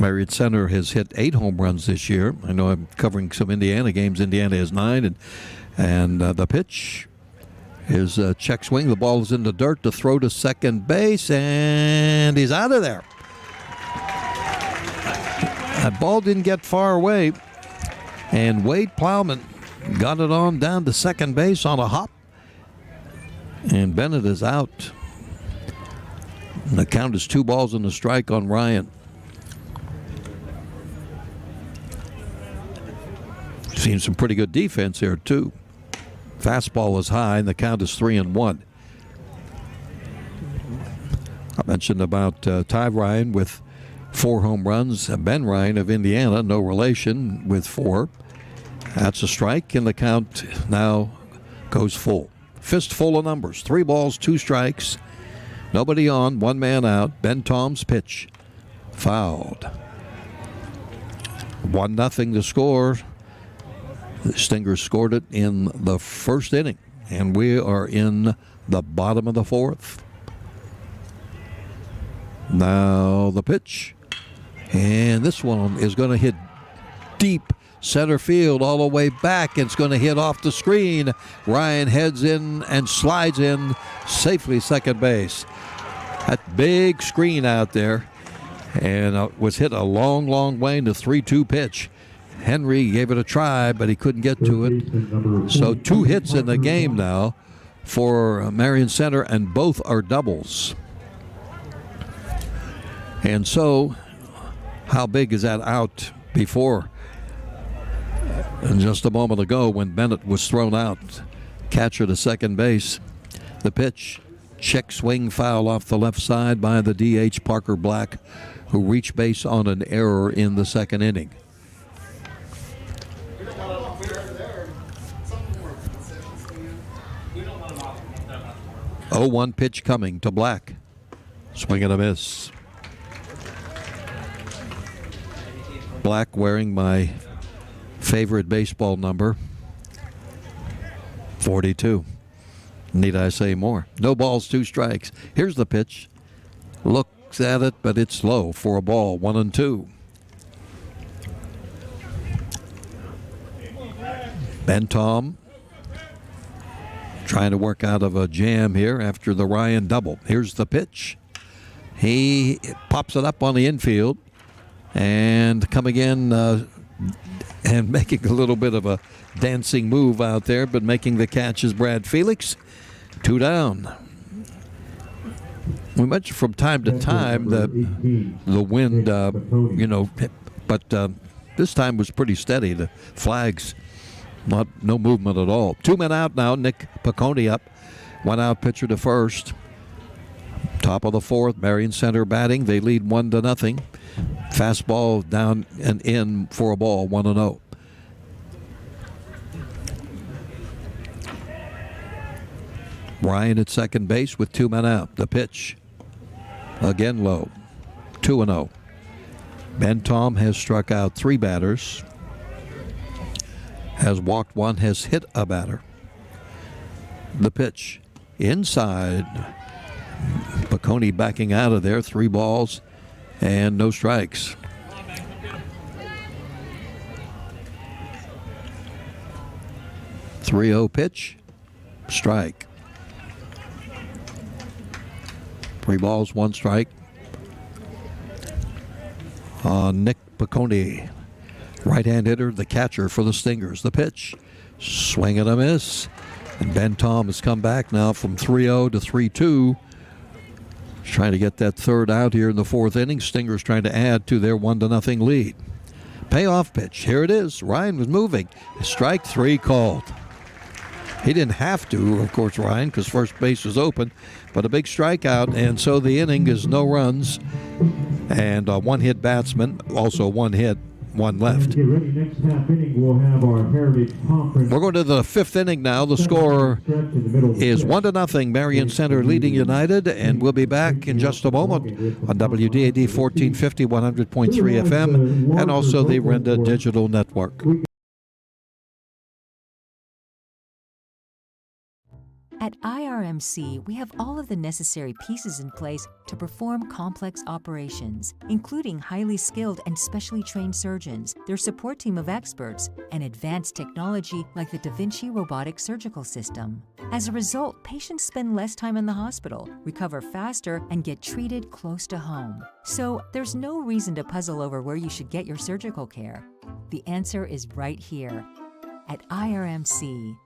Marion Center has hit 8 home runs this year. I know I'm covering some Indiana games. Indiana has 9, and the pitch is a check swing. The ball is in the dirt to throw to second base, and he's out of there. That ball didn't get far away, and Wade Plowman got it on down to second base on a hop, and Bennett is out. And the count is 2 balls and a strike on Ryan. Seen some pretty good defense here, too. Fastball is high, and the count is 3-1. I mentioned about Ty Ryan with 4 home runs. Ben Ryan of Indiana, no relation, with 4. That's a strike, and the count now goes full. Fistful of numbers. 3 balls, 2 strikes. Nobody on, 1 man out. Ben Tom's pitch. Fouled. 1-0 to score. The Stingers scored it in the 1st inning, and we are in the bottom of the 4th. Now the pitch. And this one is going to hit deep center field all the way back. It's going to hit off the screen. Ryan heads in and slides in safely second base. That big screen out there, and was hit a long, long way in the 3-2 pitch. Henry gave it a try, but he couldn't get to it. So 2 hits in the game now for Marion Center, and both are doubles. And so, how big is that out before? And just a moment ago when Bennett was thrown out, catcher to second base. The pitch, check swing foul off the left side by the DH Parker Black, who reached base on an error in the 2nd inning. 0-1 pitch coming to Black. Swing and a miss. Black wearing my favorite baseball number, 42. Need I say more? No balls, 2 strikes. Here's the pitch. Looks at it, but it's low for a ball. 1-2. Ben Tom trying to work out of a jam here after the Ryan double. Here's the pitch. He pops it up on the infield, and coming in and making a little bit of a dancing move out there, but making the catch is Brad Felix. 2 down. We mentioned from time to time the wind, but this time was pretty steady. The flags, no movement at all. 2 men out now. Nick Piccone up. 1 out pitcher to first. Top of the 4th, Marion Center batting. They lead 1-0. Fastball down and in for a ball, 1-0. Ryan at second base with 2 men out. The pitch. Again low. 2-0. Ben Tom has struck out 3 batters. Has walked 1, has hit a batter. The pitch. Inside. Piccone backing out of there. 3 balls and no strikes. .30 pitch. Strike. 3 balls, 1 strike. Nick Piccone, right-hand hitter, the catcher for the Stingers. The pitch. Swing and a miss. And Ben Tom has come back now from 3-0 to 3-2. Trying to get that 3rd out here in the 4th inning. Stingers trying to add to their 1-0 lead. Payoff pitch. Here it is. Ryan was moving. Strike 3 called. He didn't have to, of course, Ryan, because first base was open, but a big strikeout, and so the inning is no runs and a 1-hit batsman, also 1 hit, 1 left. Get ready, next half inning we'll have our Heritage Conference. We're going to the 5th inning now. The score is 1-0, Marion Center leading United, and we'll be back in just a moment on WDAD 1450, 100.3 FM, and also the Renda Digital Network. At IRMC, we have all of the necessary pieces in place to perform complex operations, including highly skilled and specially trained surgeons, their support team of experts, and advanced technology like the Da Vinci robotic surgical system. As a result, patients spend less time in the hospital, recover faster, and get treated close to home. So there's no reason to puzzle over where you should get your surgical care. The answer is right here at IRMC.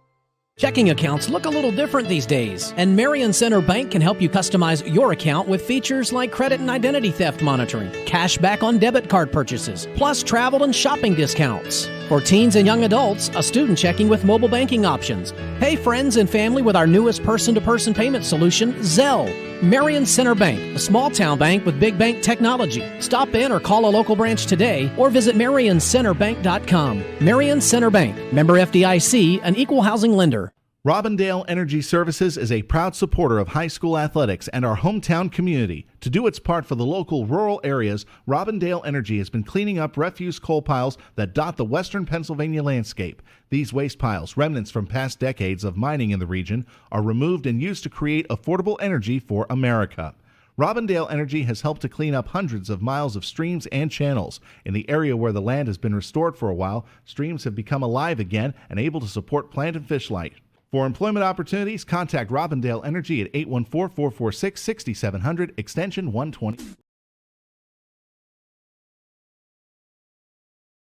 Checking accounts look a little different these days, and Marion Center Bank can help you customize your account with features like credit and identity theft monitoring, cash back on debit card purchases, plus travel and shopping discounts. For teens and young adults, a student checking with mobile banking options. Pay friends and family with our newest person-to-person payment solution, Zelle. Marion Center Bank, a small-town bank with big bank technology. Stop in or call a local branch today or visit MarionCenterBank.com. Marion Center Bank, member FDIC, an equal housing lender. Robindale Energy Services is a proud supporter of high school athletics and our hometown community. To do its part for the local rural areas, Robindale Energy has been cleaning up refuse coal piles that dot the western Pennsylvania landscape. These waste piles, remnants from past decades of mining in the region, are removed and used to create affordable energy for America. Robindale Energy has helped to clean up hundreds of miles of streams and channels. In the area where the land has been restored for a while, streams have become alive again and able to support plant and fish life. For employment opportunities, contact Robindale Energy at 814-446-6700, extension 120.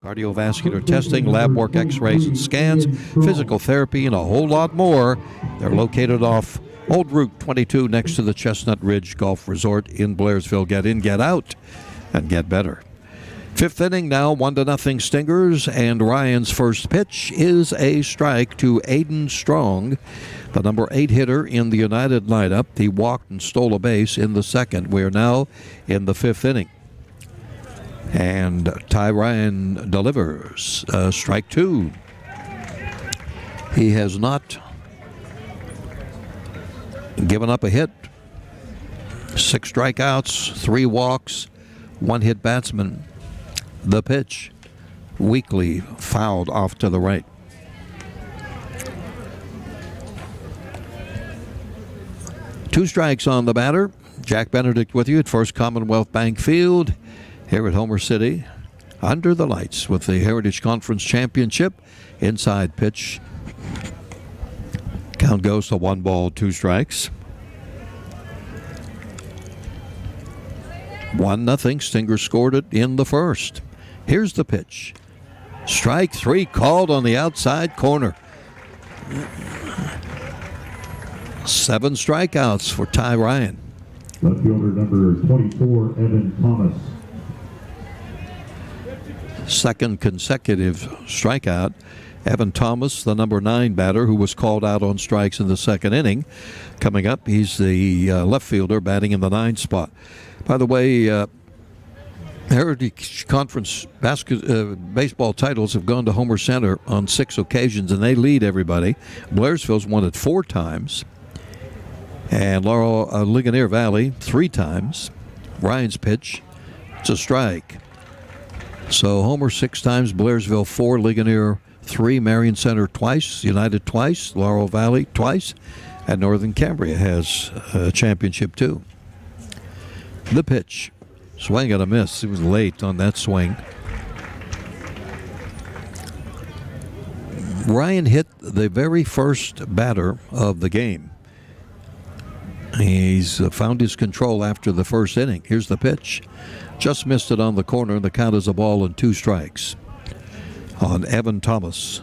Cardiovascular testing, lab work, x-rays and scans, physical therapy, and a whole lot more. They're located off Old Route 22 next to the Chestnut Ridge Golf Resort in Blairsville. Get in, get out, and get better. 5th inning now, 1-0 Stingers, and Ryan's first pitch is a strike to Aiden Strong, the number 8 hitter in the United lineup. He walked and stole a base in the 2nd. We are now in the 5th inning. And Ty Ryan delivers strike 2. He has not given up a hit. 6 strikeouts, 3 walks, 1 hit batsman. The pitch, weakly fouled off to the right. Two strikes on the batter. Jack Benedict with you at First Commonwealth Bank Field here at Homer City. Under the lights with the Heritage Conference Championship. Inside pitch. Count goes to 1 ball, 2 strikes. 1-0. Stingers scored it in the 1st. Here's the pitch. Strike 3 called on the outside corner. 7 strikeouts for Ty Ryan. Left fielder number 24, Evan Thomas. 2nd consecutive strikeout. Evan Thomas, the number 9 batter who was called out on strikes in the 2nd inning. Coming up, he's the left fielder batting in the 9th spot. By the way, Heritage Conference baseball titles have gone to Homer Center on 6 occasions, and they lead everybody. Blairsville's won it 4 times. And Laurel Ligonier Valley 3 times. Ryan's pitch, it's a strike. So Homer 6 times, Blairsville 4, Ligonier 3, Marion Center twice, United twice, Laurel Valley twice, and Northern Cambria has a championship too. The pitch, swing and a miss. It was late on that swing. Ryan hit the very first batter of the game. He's found his control after the first inning. Here's the pitch. Just missed it on the corner, and the count is a ball and 2 strikes on Evan Thomas.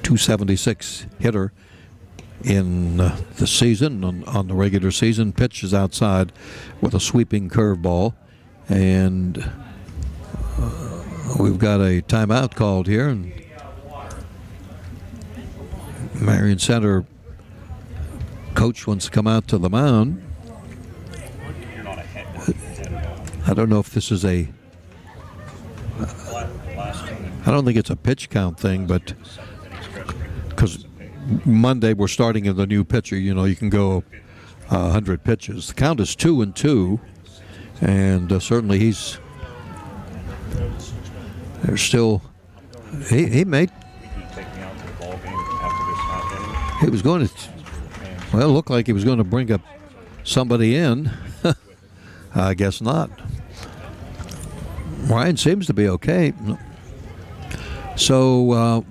.276 hitter in the season, on the regular season. Pitches outside with a sweeping curveball. And we've got a timeout called here, and Marion Center coach wants to come out to the mound. I don't know if this is I don't think it's a pitch count thing, but because Monday we're starting in the new pitcher, you can go 100 pitches. The count is 2-2, and certainly there's still, he made, he was going to, well, it looked like he was going to bring up somebody in. I guess not. Ryan seems to be okay. So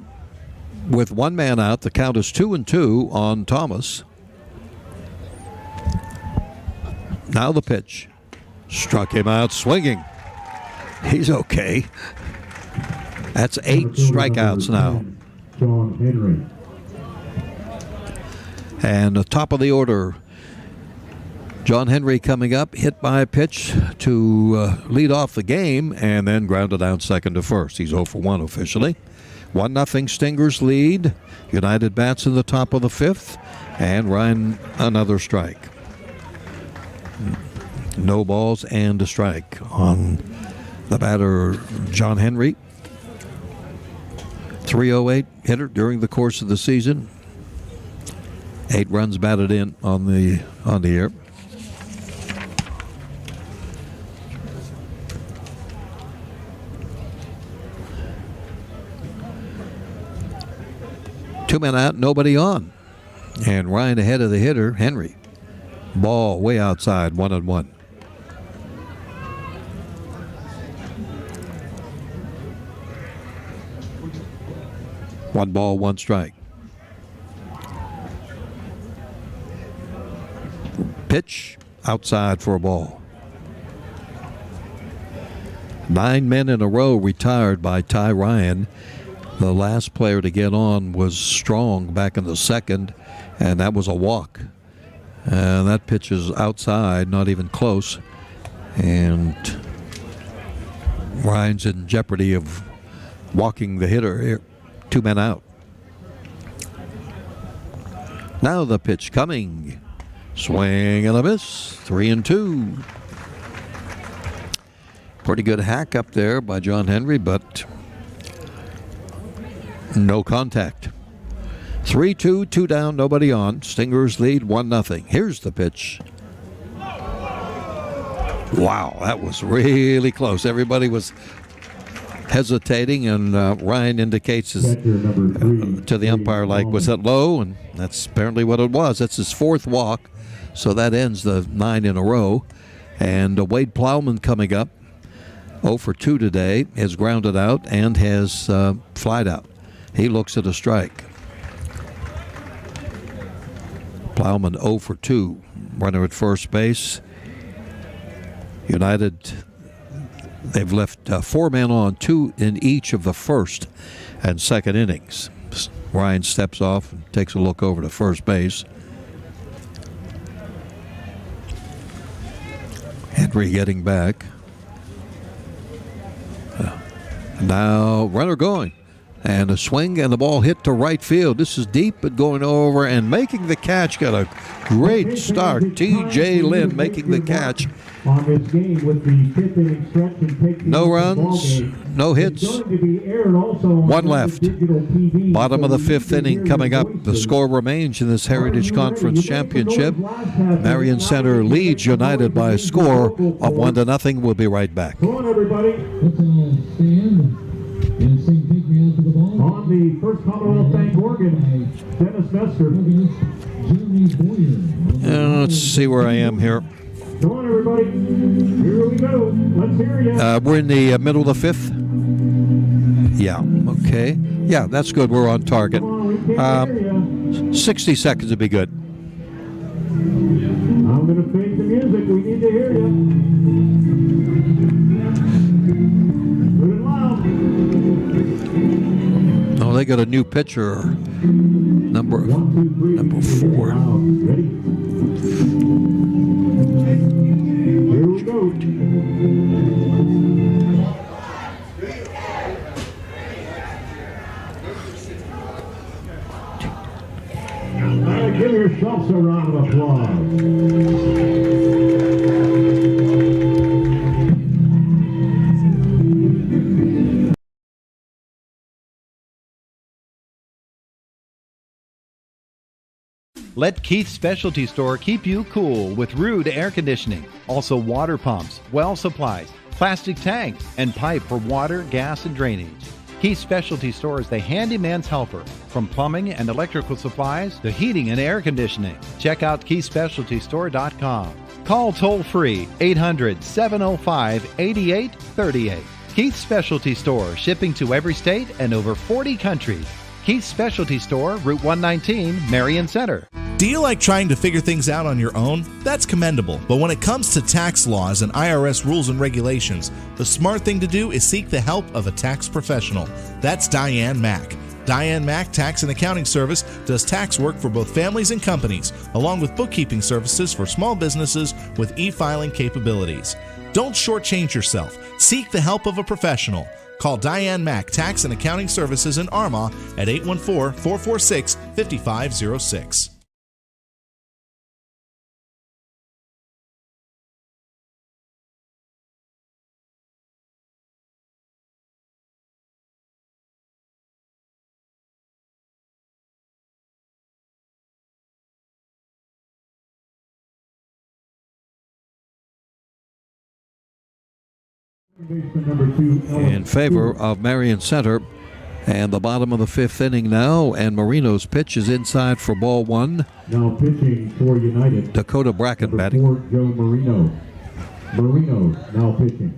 with 1 man out, the count is 2-2 on Thomas. Now the pitch. Struck him out swinging. He's okay. That's 8 strikeouts now. John Henry. And the top of the order, John Henry coming up, hit by a pitch to lead off the game, and then grounded out second to first. He's 0 for 1 officially. 1-0 Stingers lead. United bats in the top of the 5th, and Ryan another strike. No balls and a strike on the batter, John Henry. .308 hitter during the course of the season. 8 runs batted in on the year. Two men out, nobody on. And Ryan ahead of the hitter, Henry. Ball way outside, 1-1. One ball, 1 strike. Pitch outside for a ball. 9 men in a row retired by Ty Ryan. The last player to get on was Strong back in the 2nd, and that was a walk. And that pitch is outside, not even close. And Ryan's in jeopardy of walking the hitter here. 2 men out. Now the pitch coming. Swing and a miss. 3-2. Pretty good hack up there by John Henry, but no contact. 3-2, 2 down, nobody on. Stingers lead 1-0. Here's the pitch. Wow, that was really close. Everybody was hesitating, and Ryan indicates to the umpire, like, was that low? And that's apparently what it was. That's his 4th walk, so that ends the 9 in a row. And Wade Plowman coming up, 0 for 2 today, has grounded out and has flied out. He looks at a strike. Plowman 0 for 2, runner at first base. United, they've left 4 men on, 2 in each of the 1st and 2nd innings. Ryan steps off and takes a look over to first base. Henry getting back. Now runner going. And a swing, and the ball hit to right field. This is deep, but going over and making the catch. Got a great start. T.J. Lynn making the catch. On this game with the 5th inning stretch and takes No runs, no hits, one left. Bottom of the 5th inning coming up. The score remains in this Heritage Conference Championship. Marion Center leads United by a score of 1-0. We'll be right back. Come on, everybody. On the first Commonwealth Bank organ, Dennis Nestor. Let's see where I am here. Come on, everybody. Here we go. Let's hear you. We're in the middle of the 5th. Yeah, okay. Yeah, that's good. We're on target. 60 seconds would be good. I'm going to fade the music. We need to hear you. Put it loud. Oh, they got a new pitcher. Number 4. Ready? Here we go. Give yourselves a round of applause. Let Keith's Specialty Store keep you cool with Rude air conditioning. Also water pumps, well supplies, plastic tanks, and pipe for water, gas, and drainage. Keith's Specialty Store is the handyman's helper. From plumbing and electrical supplies to heating and air conditioning. Check out KeithSpecialtyStore.com. Call toll-free 800-705-8838. Keith's Specialty Store, shipping to every state and over 40 countries. Keith's Specialty Store, Route 119, Marion Center. Do you like trying to figure things out on your own? That's commendable. But when it comes to tax laws and IRS rules and regulations, the smart thing to do is seek the help of a tax professional. That's Diane Mack. Diane Mack Tax and Accounting Service does tax work for both families and companies, along with bookkeeping services for small businesses with e-filing capabilities. Don't shortchange yourself. Seek the help of a professional. Call Diane Mack Tax and Accounting Services in Armagh at 814-446-5506. In favor of Marion Center, and the bottom of the 5th inning now, and Marino's pitch is inside for ball 1. Now pitching for United, Dakota Bracken batting. 4, Joe Marino. Marino now pitching.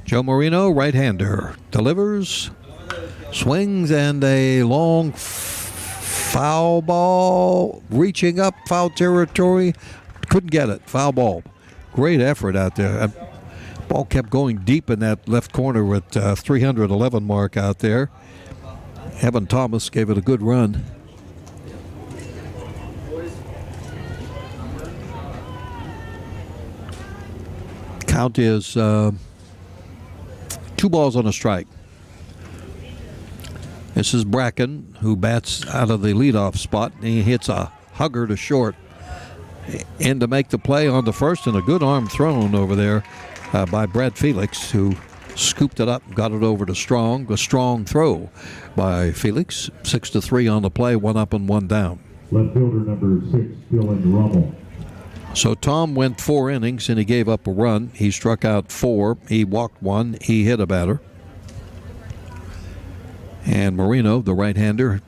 Joe Marino, right-hander, delivers, swings, and a long foul ball, reaching up foul territory, couldn't get it, foul ball. Great effort out there. Ball kept going deep in that left corner with 311 mark out there. Evan Thomas gave it a good run. Count is 2 balls on a strike. This is Bracken, who bats out of the leadoff spot. He hits a hugger to short. In to make the play on the first, and a good arm thrown over there by Brad Felix, who scooped it up, got it over to Strong. A strong throw by Felix. 6-3 on the play, 1 up and 1 down. Left fielder number 6, Dylan Rummel. So Tom went 4 innings and he gave up a run. He struck out 4. He walked 1. He hit a batter. And Marino, the right-hander,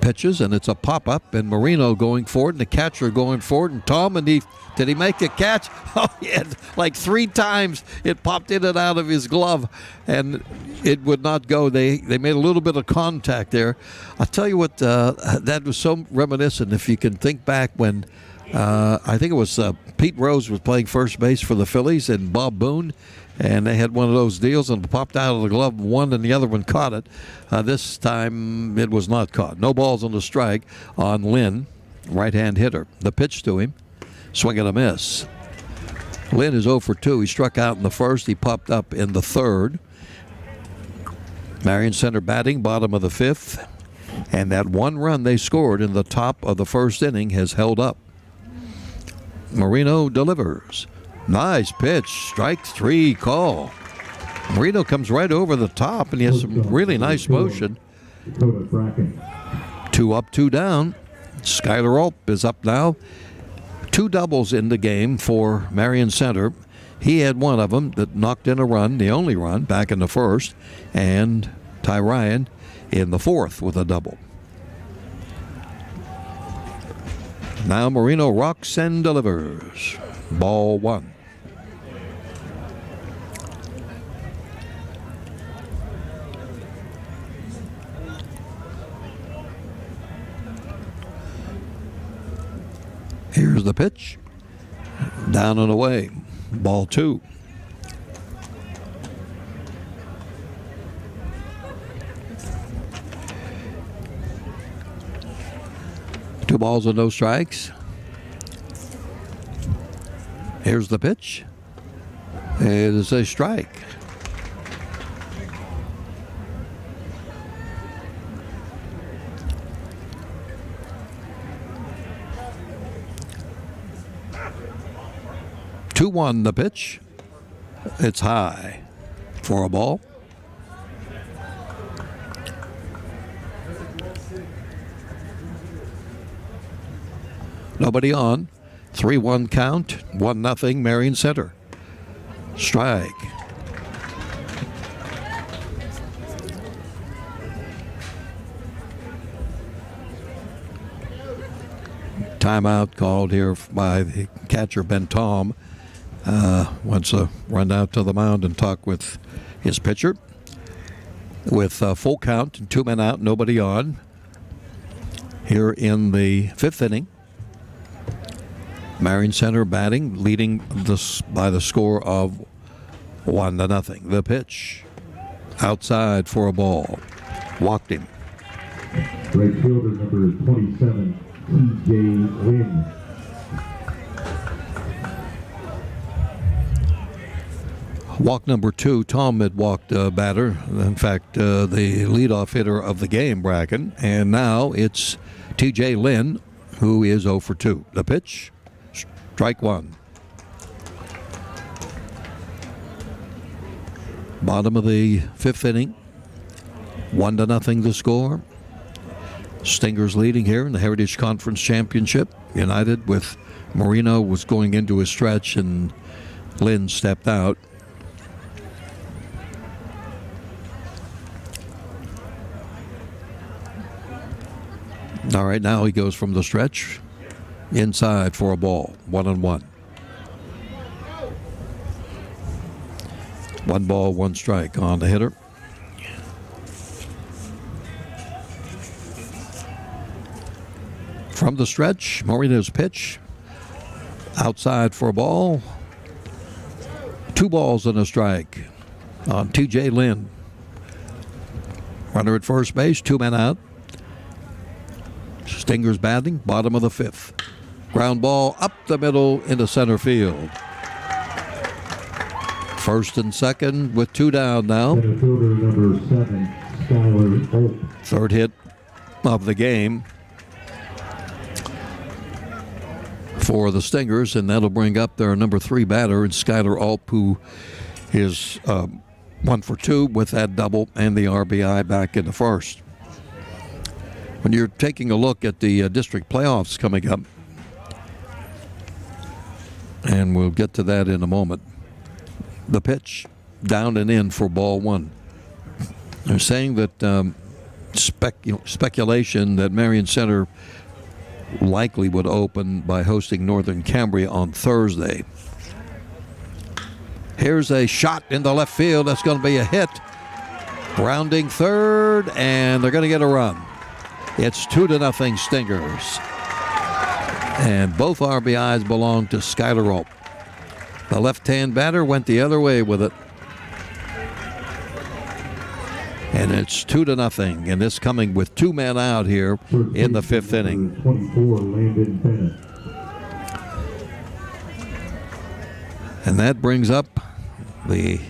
pitches, and it's a pop-up, and Marino going forward, and the catcher going forward, and Tom, and did he make the catch? Oh, he had like 3 times it popped in and out of his glove, and it would not go. They made a little bit of contact there. I'll tell you what, that was so reminiscent. If you can think back when I think it was Pete Rose was playing first base for the Phillies, and Bob Boone, and they had one of those deals and popped out of the glove one, and the other one caught it. This time it was not caught. No balls on the strike on Lynn, right-hand hitter. The pitch to him, swing and a miss. Lynn is 0 for 2. He struck out in the first. He popped up in the third. Marion Center batting, bottom of the fifth. And that one run they scored in the top of the first inning has held up. Marino delivers. Nice pitch. Strike three call. Marino comes right over the top, and he has some really nice motion. 2 up, 2 down. Skylar Ulp is up now. 2 doubles in the game for Marion Center. He had one of them that knocked in a run, the only run, back in the first. And Ty Ryan in the fourth with a double. Now Marino rocks and delivers. Ball 1. Here's the pitch. Down and away. Ball 2. Two balls and no strikes. Here's the pitch. It is a strike. Two one the pitch. It's high for a ball. Nobody on. 3-1 count. 1-0 Marion Center. Strike. Timeout called here by the catcher Ben Tom. Wants to run out to the mound and talk with his pitcher. With full count and 2 men out, nobody on. Here in the 5th inning. Marion Center batting, leading by the score of 1-0. The pitch. Outside for a ball. Walked him. Right fielder number 27, T.J. Lynn. Walk number 2, Tom had walked batter. In fact, the leadoff hitter of the game, Bracken. And now it's T.J. Lynn, who is 0 for 2. The pitch, strike 1. Bottom of the 5th inning. 1-0 the score. Stingers leading here in the Heritage Conference Championship. United with Marino was going into a stretch and Lynn stepped out. All right, now he goes from the stretch inside for a ball. 1-1. 1 ball, 1 strike on the hitter. From the stretch, Marino's pitch. Outside for a ball. 2 balls and a strike on T.J. Lynn. Runner at first base, 2 men out. Stingers batting, bottom of the 5th. Ground ball up the middle into center field. First and second with 2 down now. Center fielder number 7, Skylar Ulp. Third hit of the game for the Stingers, and that'll bring up their number 3 batter, and Skylar Ulp, who is 1 for 2 with that double and the RBI back in the first. When you're taking a look at the district playoffs coming up, and we'll get to that in a moment, the pitch down and in for ball 1. They're saying that speculation that Marion Center likely would open by hosting Northern Cambria on Thursday. Here's a shot in the left field. That's going to be a hit. Rounding third, and they're going to get a run. It's 2-0 Stingers. And both RBIs belong to Skylar Ulp. The left-hand batter went the other way with it. And it's 2-0. And it's coming with 2 men out here in the 5th inning. 24, Landon Bennett. And that brings up the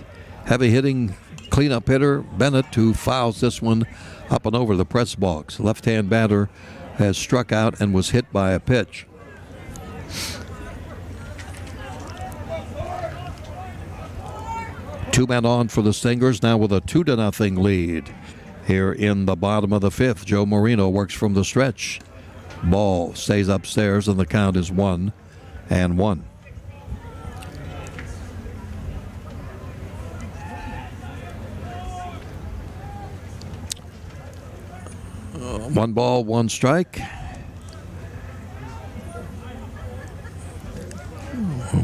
heavy-hitting cleanup hitter, Bennett, who fouls this one up and over the press box. Left-hand batter has struck out and was hit by a pitch. Two men on for the Stingers now with a 2-0 lead. Here in the bottom of the fifth, Joe Marino works from the stretch. Ball stays upstairs and the count is 1-1. 1 ball, 1 strike.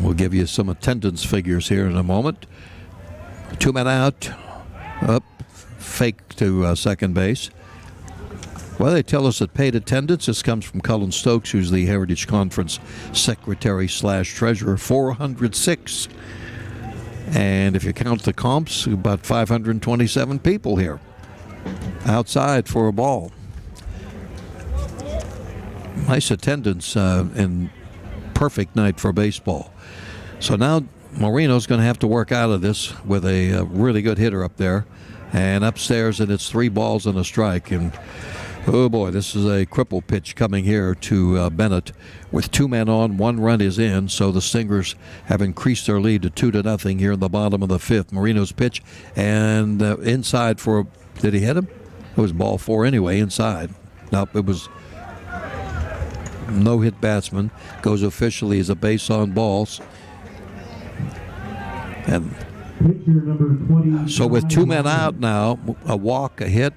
We'll give you some attendance figures here in a moment. 2 men out, up, fake to second base. Well, they tell us that paid attendance, this comes from Cullen Stokes, who's the Heritage Conference secretary/treasurer, 406. And if you count the comps, about 527 people here outside for a ball. Nice attendance and perfect night for baseball. So now Marino's going to have to work out of this with a really good hitter up there. And upstairs, and it's 3 balls and a strike. And oh boy, this is a cripple pitch coming here to Bennett. With 2 men on, 1 run is in. So the Stingers have increased their lead to 2-0 here in the bottom of the fifth. Marino's pitch and inside for, did he hit him? It was ball 4 anyway, inside. Nope, it was no-hit batsman. Goes officially as a base on balls. And so with 2 men out now, a walk, a hit,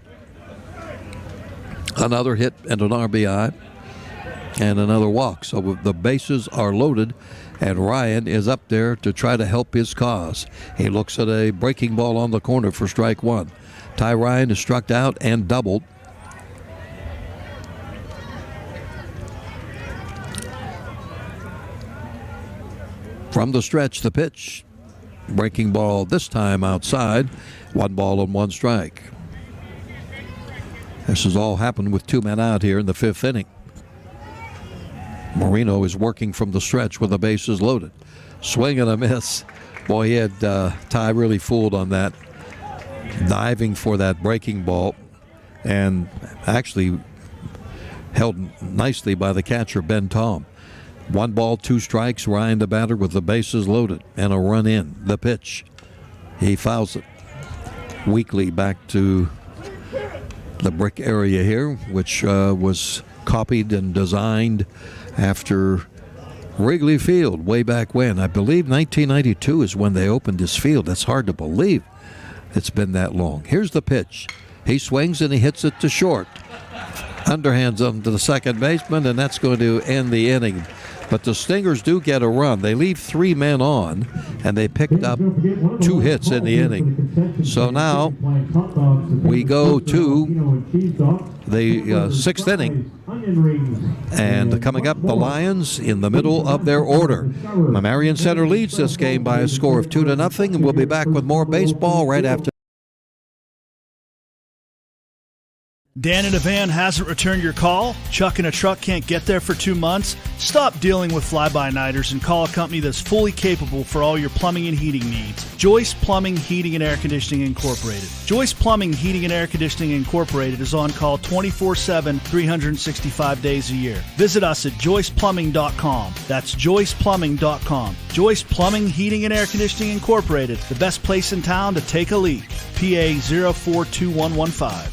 another hit and an RBI, and another walk. So the bases are loaded, and Ryan is up there to try to help his cause. He looks at a breaking ball on the corner for strike 1. Ty Ryan is struck out and doubled. From the stretch, the pitch. Breaking ball this time outside. 1 ball and 1 strike. This has all happened with 2 men out here in the 5th inning. Marino is working from the stretch with the bases loaded. Swing and a miss. Boy, he had Ty really fooled on that. Diving for that breaking ball. And actually held nicely by the catcher, Ben Tom. 1 ball, 2 strikes. Ryan the batter with the bases loaded and a run in. The pitch. He fouls it weakly back to the brick area here, which was copied and designed after Wrigley Field way back when. I believe 1992 is when they opened this field. That's hard to believe it's been that long. Here's the pitch. He swings and he hits it to short. Underhands him to the second baseman, and that's going to end the inning. But the Stingers do get a run. They leave 3 men on, and they picked up 2 hits in the inning. So now we go to the 6th inning. And coming up, the Lions in the middle of their order. Marion Center leads this game by a score of 2-0, and we'll be back with more baseball right after. Dan in a van hasn't returned your call? Chuck in a truck can't get there for 2 months? Stop dealing with fly-by-nighters and call a company that's fully capable for all your plumbing and heating needs. Joyce Plumbing, Heating, and Air Conditioning Incorporated. Joyce Plumbing, Heating, and Air Conditioning Incorporated is on call 24/7, 365 days a year. Visit us at joyceplumbing.com. That's joyceplumbing.com. Joyce Plumbing, Heating, and Air Conditioning Incorporated, the best place in town to take a leak. PA 042115.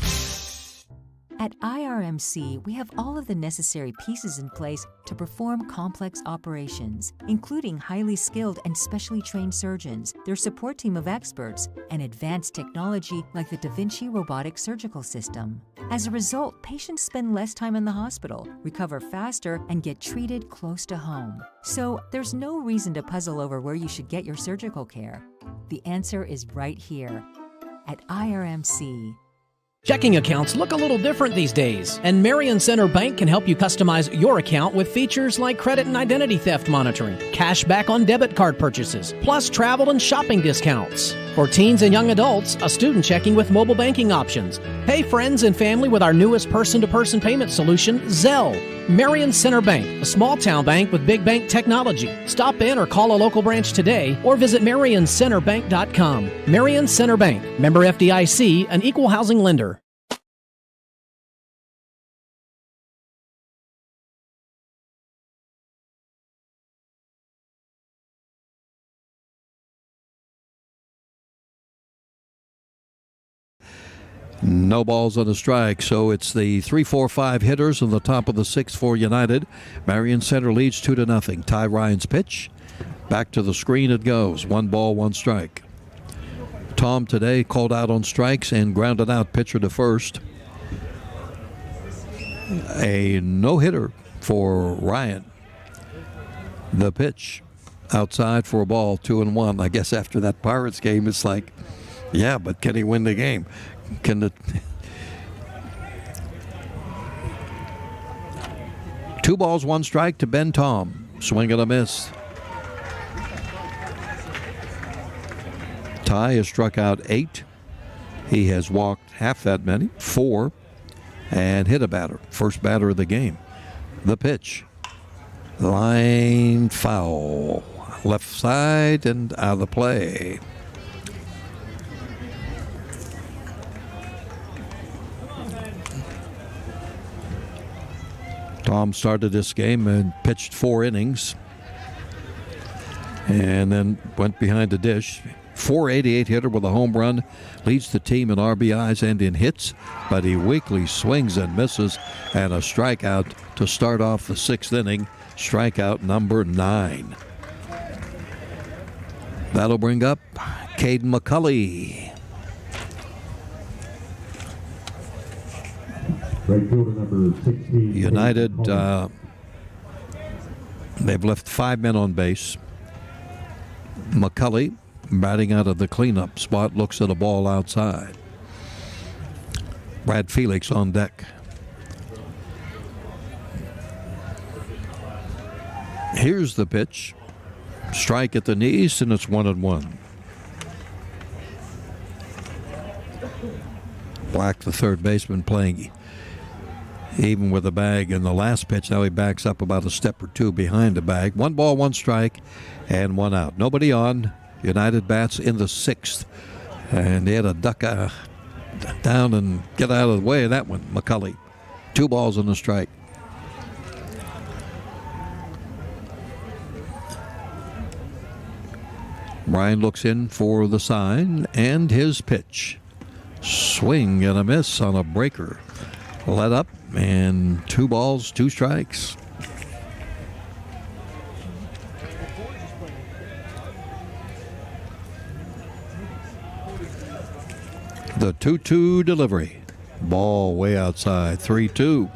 At IRMC, we have all of the necessary pieces in place to perform complex operations, including highly skilled and specially trained surgeons, their support team of experts, and advanced technology like the Da Vinci robotic surgical system. As a result, patients spend less time in the hospital, recover faster, and get treated close to home. So there's no reason to puzzle over where you should get your surgical care. The answer is right here at IRMC. Checking accounts look a little different these days, and Marion Center Bank can help you customize your account with features like credit and identity theft monitoring, cash back on debit card purchases, plus travel and shopping discounts. For teens and young adults, a student checking with mobile banking options. Pay friends and family with our newest person-to-person payment solution, Zelle. Marion Center Bank, a small-town bank with big bank technology. Stop in or call a local branch today or visit MarionCenterBank.com. Marion Center Bank, member FDIC, an equal housing lender. No balls on a strike, so it's the 3-4-5 hitters on the top of the sixth for United. Marion Center leads 2-0. Ty Ryan's pitch. Back to the screen it goes. 1 ball, 1 strike. Tom today called out on strikes and grounded out pitcher to first. A no-hitter for Ryan. The pitch outside for a ball, 2-1. I guess after that Pirates game, it's like, yeah, but can he win the game? Can the 2 balls, 1 strike to Ben Tom. Swing and a miss. Ty has struck out 8. He has walked half that many, 4, and hit a batter. First batter of the game. The pitch. Line foul. Left side and out of the play. Tom started this game and pitched 4 innings and then went behind the dish. .488 hitter with a home run, leads the team in RBIs and in hits, but he weakly swings and misses, and a strikeout to start off the 6th inning, strikeout number 9. That'll bring up Caden McCulley. Right fielder number 16. United, they've left 5 men on base. McCulley, batting out of the cleanup spot, looks at a ball outside. Brad Felix on deck. Here's the pitch. Strike at the knees, and it's 1-1. Black, the third baseman, playing even with the bag in the last pitch. Now he backs up about a step or 2 behind the bag. 1 ball, 1 strike, and 1 out. Nobody on. United bats in the 6th. And they had to duck down and get out of the way of that one. McCulley. 2 balls and a strike. Ryan looks in for the sign, and his pitch. Swing and a miss on a breaker. Let up, and 2 balls, 2 strikes. The 2-2 delivery. Ball way outside, 3-2.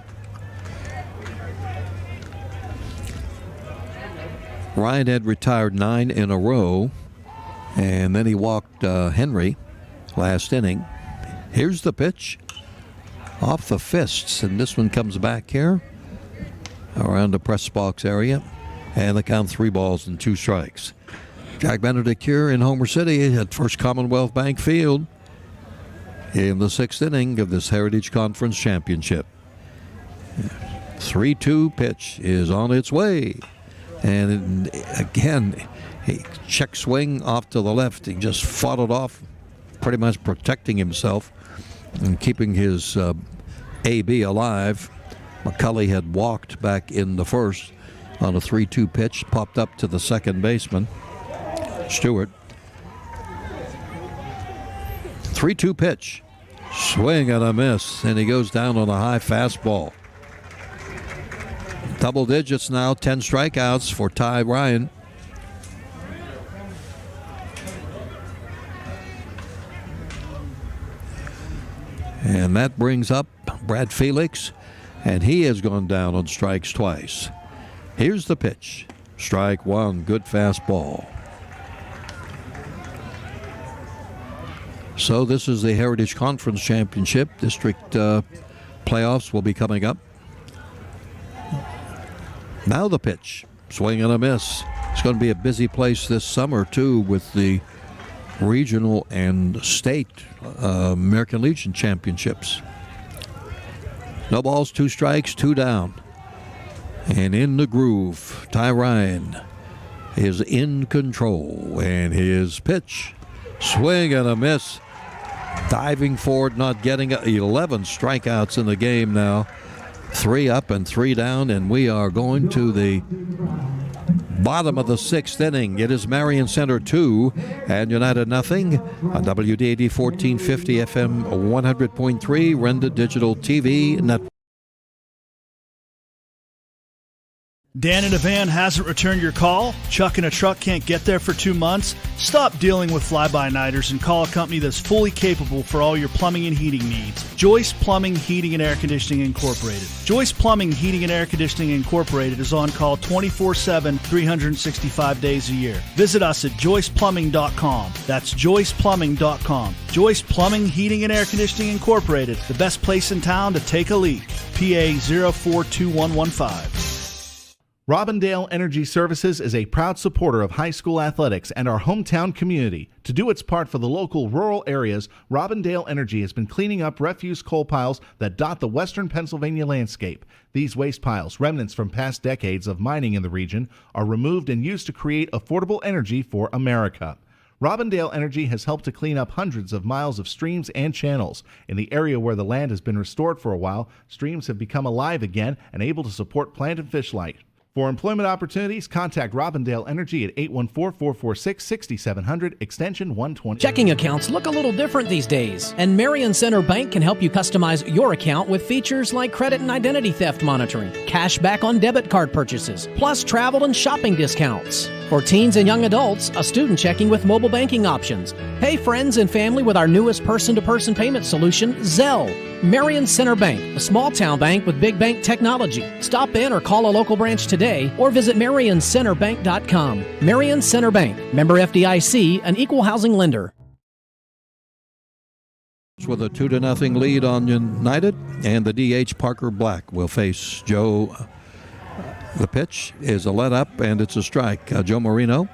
Ryan had retired 9 in a row, and then he walked Henry last inning. Here's the pitch. Off the fists, and this one comes back here around the press box area, and the count 3 balls and 2 strikes. Jack Benedict here in Homer City at First Commonwealth Bank Field in the 6th inning of this Heritage Conference Championship. 3-2 pitch is on its way, and again, a check swing off to the left. He just fought it off, pretty much protecting himself and keeping his AB alive. McCulley had walked back in the first on a 3-2 pitch, popped up to the second baseman, Stewart. 3-2 pitch. Swing and a miss, and he goes down on a high fastball. Double digits now, 10 strikeouts for Ty Ryan. And that brings up Brad Felix, and he has gone down on strikes twice. Here's the pitch. Strike 1, good fastball. So this is the Heritage Conference Championship. District playoffs will be coming up. Now the pitch. Swing and a miss. It's going to be a busy place this summer, too, with the regional and state American Legion championships. No balls, 2 strikes, 2 down. And in the groove, Ty Ryan is in control. And his pitch, swing and a miss. Diving forward, not getting 11 strikeouts in the game now. 3 up and 3 down, and we are going to the bottom of the 6th inning. It is Marion Center 2 and United nothing on WDAD 1450 FM 100.3 Renda Digital TV Network. Dan in a van hasn't returned your call? Chuck in a truck can't get there for 2 months? Stop dealing with fly-by-nighters and call a company that's fully capable for all your plumbing and heating needs. Joyce Plumbing, Heating, and Air Conditioning Incorporated. Joyce Plumbing, Heating, and Air Conditioning Incorporated is on call 24/7, 365 days a year. Visit us at joyceplumbing.com. That's joyceplumbing.com. Joyce Plumbing, Heating, and Air Conditioning Incorporated, the best place in town to take a leak. PA 042115. Robindale Energy Services is a proud supporter of high school athletics and our hometown community. To do its part for the local rural areas, Robindale Energy has been cleaning up refuse coal piles that dot the western Pennsylvania landscape. These waste piles, remnants from past decades of mining in the region, are removed and used to create affordable energy for America. Robindale Energy has helped to clean up hundreds of miles of streams and channels. In the area where the land has been restored for a while, streams have become alive again and able to support plant and fish life. For employment opportunities, contact Robindale Energy at 814-446-6700, extension 120. Checking accounts look a little different these days, and Marion Center Bank can help you customize your account with features like credit and identity theft monitoring, cash back on debit card purchases, plus travel and shopping discounts. For teens and young adults, a student checking with mobile banking options. Pay friends and family with our newest person-to-person payment solution, Zelle. Marion Center Bank, a small-town bank with big bank technology. Stop in or call a local branch today or visit MarionCenterBank.com. Marion Center Bank, member FDIC, an equal housing lender. With a 2-0 lead on United, and the DH Parker Black will face Joe. The pitch is a let-up, and it's a strike. Joe Marino,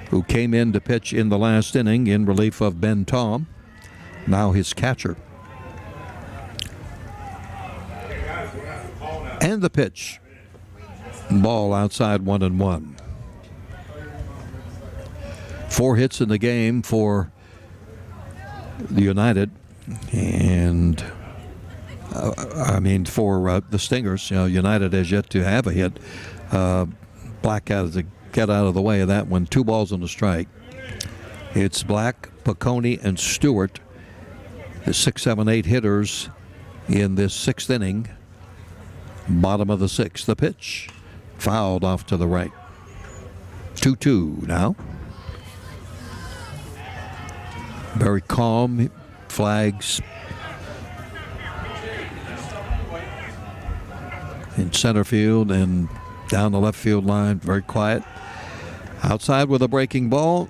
who came in to pitch in the last inning in relief of Ben Tom, now his catcher. And the pitch. Ball outside 1-1. 4 hits in the game for the United, and for the Stingers. United has yet to have a hit. Black got to get out of the way of that one. 2 balls and a strike. It's Black, Piccone, and Stewart, the 6, 7, 8 hitters in this 6th inning. Bottom of the 6th. The pitch fouled off to the right. 2-2 now. Very calm. Flags in center field and down the left field line. Very quiet. Outside with a breaking ball.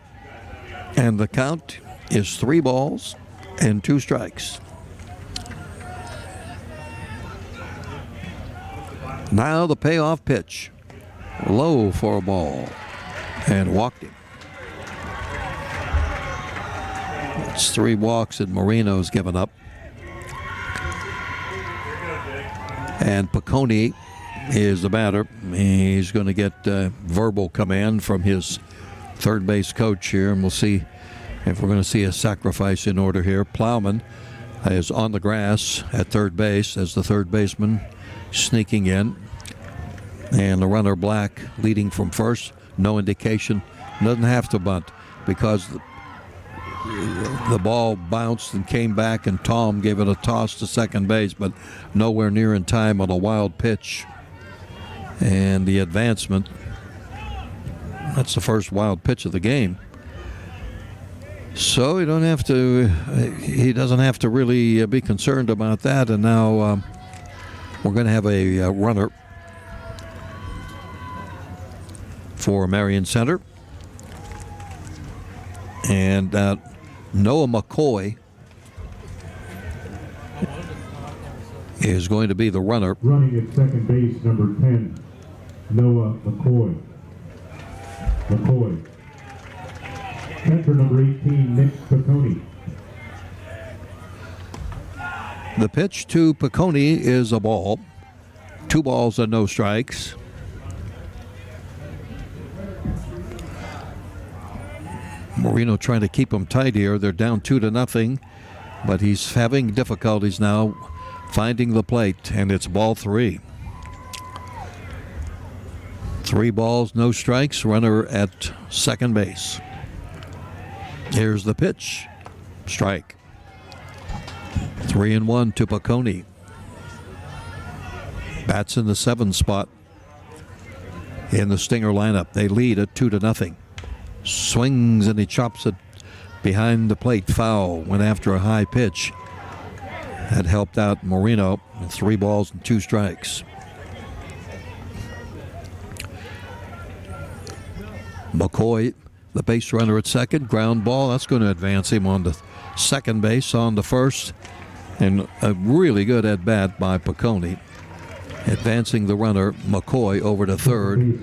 And the count is 3 balls and 2 strikes. Now the payoff pitch. Low for a ball. And walked him. It's 3 walks and Marino's given up. And Piccone is the batter. He's going to get verbal command from his third base coach here, and we'll see if we're going to see a sacrifice in order here. Plowman is on the grass at third base as the third baseman sneaking in. And the runner Black leading from first. No indication. Doesn't have to bunt because the ball bounced and came back, and Tom gave it a toss to second base, but nowhere near in time on a wild pitch. And the advancement, that's the first wild pitch of the game. So he doesn't have to really be concerned about that. And now we're going to have a runner for Marion Center. And Noah McCoy is going to be the runner. Running at second base, number 10, Noah McCoy. Catcher, number 18, Nick Piccone. The pitch to Piccone is a ball. 2 balls and no strikes. Marino trying to keep them tight here. They're down 2-0, but he's having difficulties now finding the plate, and it's ball 3. 3 balls, no strikes, runner at second base. Here's the pitch. Strike. 3-1 to Piccone. Bats in the 7 spot in the Stinger lineup. They lead at 2-0. Swings and he chops it behind the plate. Foul. Went after a high pitch. That helped out Marino. 3 balls and 2 strikes. McCoy, the base runner at second. Ground ball. That's going to advance him on the second base, on the first. And a really good at-bat by Piccone. Advancing the runner, McCoy, over to third.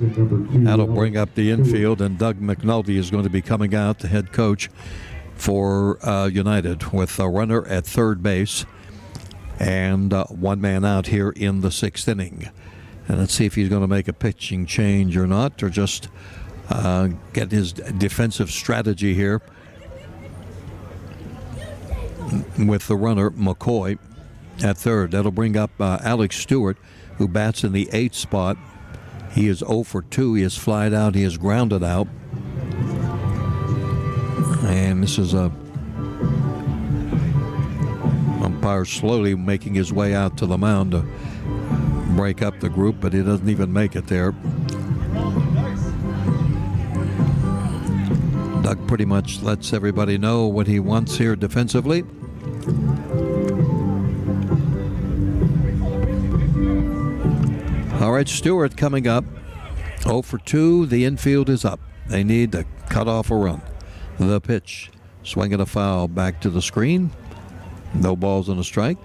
That'll bring up the infield, and Doug McNulty is going to be coming out, the head coach for United, with a runner at third base and 1 man out here in the 6th inning. And let's see if he's going to make a pitching change or not, or just get his defensive strategy here with the runner, McCoy, at third. That'll bring up Alex Stewart, who bats in the 8th spot. He is 0 for 2. He has flied out. He is grounded out. And this is a umpire slowly making his way out to the mound to break up the group, but he doesn't even make it there. Doug pretty much lets everybody know what he wants here defensively. All right, Stewart coming up. 0 for 2. The infield is up. They need to cut off a run. The pitch. Swinging a foul back to the screen. No balls and a strike.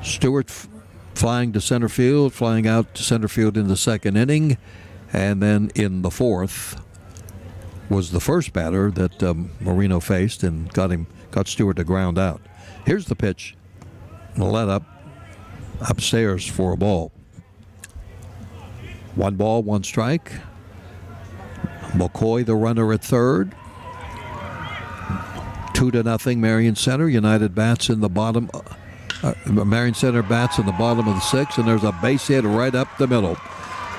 Stewart flying to center field, flying out to center field in the 2nd inning. And then in the 4th was the first batter that Marino faced and got Stewart to ground out. Here's the pitch. Let up. Upstairs for a ball. 1 ball, 1 strike. McCoy, the runner at third. 2-0 Marion Center. United bats in the bottom. Marion Center bats in the bottom of the 6th, and there's a base hit right up the middle.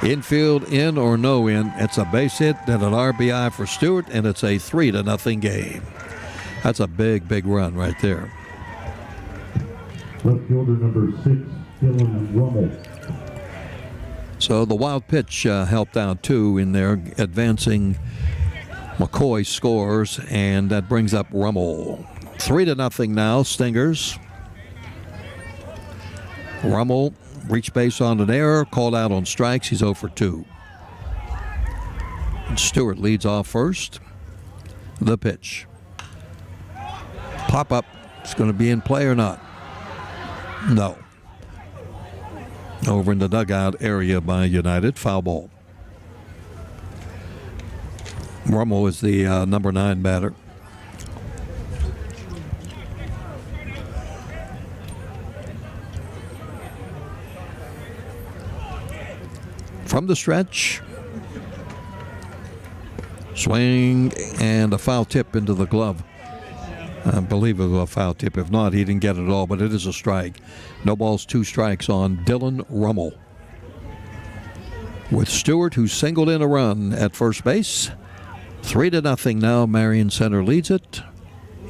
Infield in or no in. It's a base hit, then an RBI for Stewart, and it's a 3-0 game. That's a big, big run right there. Left fielder number 6, Dylan Rummel. So the wild pitch helped out too in there, advancing. McCoy scores, and that brings up Rummel. 3-0 now, Stingers. Rummel reached base on an error, called out on strikes. He's 0 for 2. And Stewart leads off first. The pitch. Pop up. It's going to be in play or not? No. Over in the dugout area by United. Foul ball. Rummel is the number 9 batter. From the stretch. Swing and a foul tip into the glove. I believe it was a foul tip. If not, he didn't get it at all, but it is a strike. No balls, 2 strikes on Dylan Rummel. With Stewart, who singled in a run at first base. 3-0 now. Marion Center leads it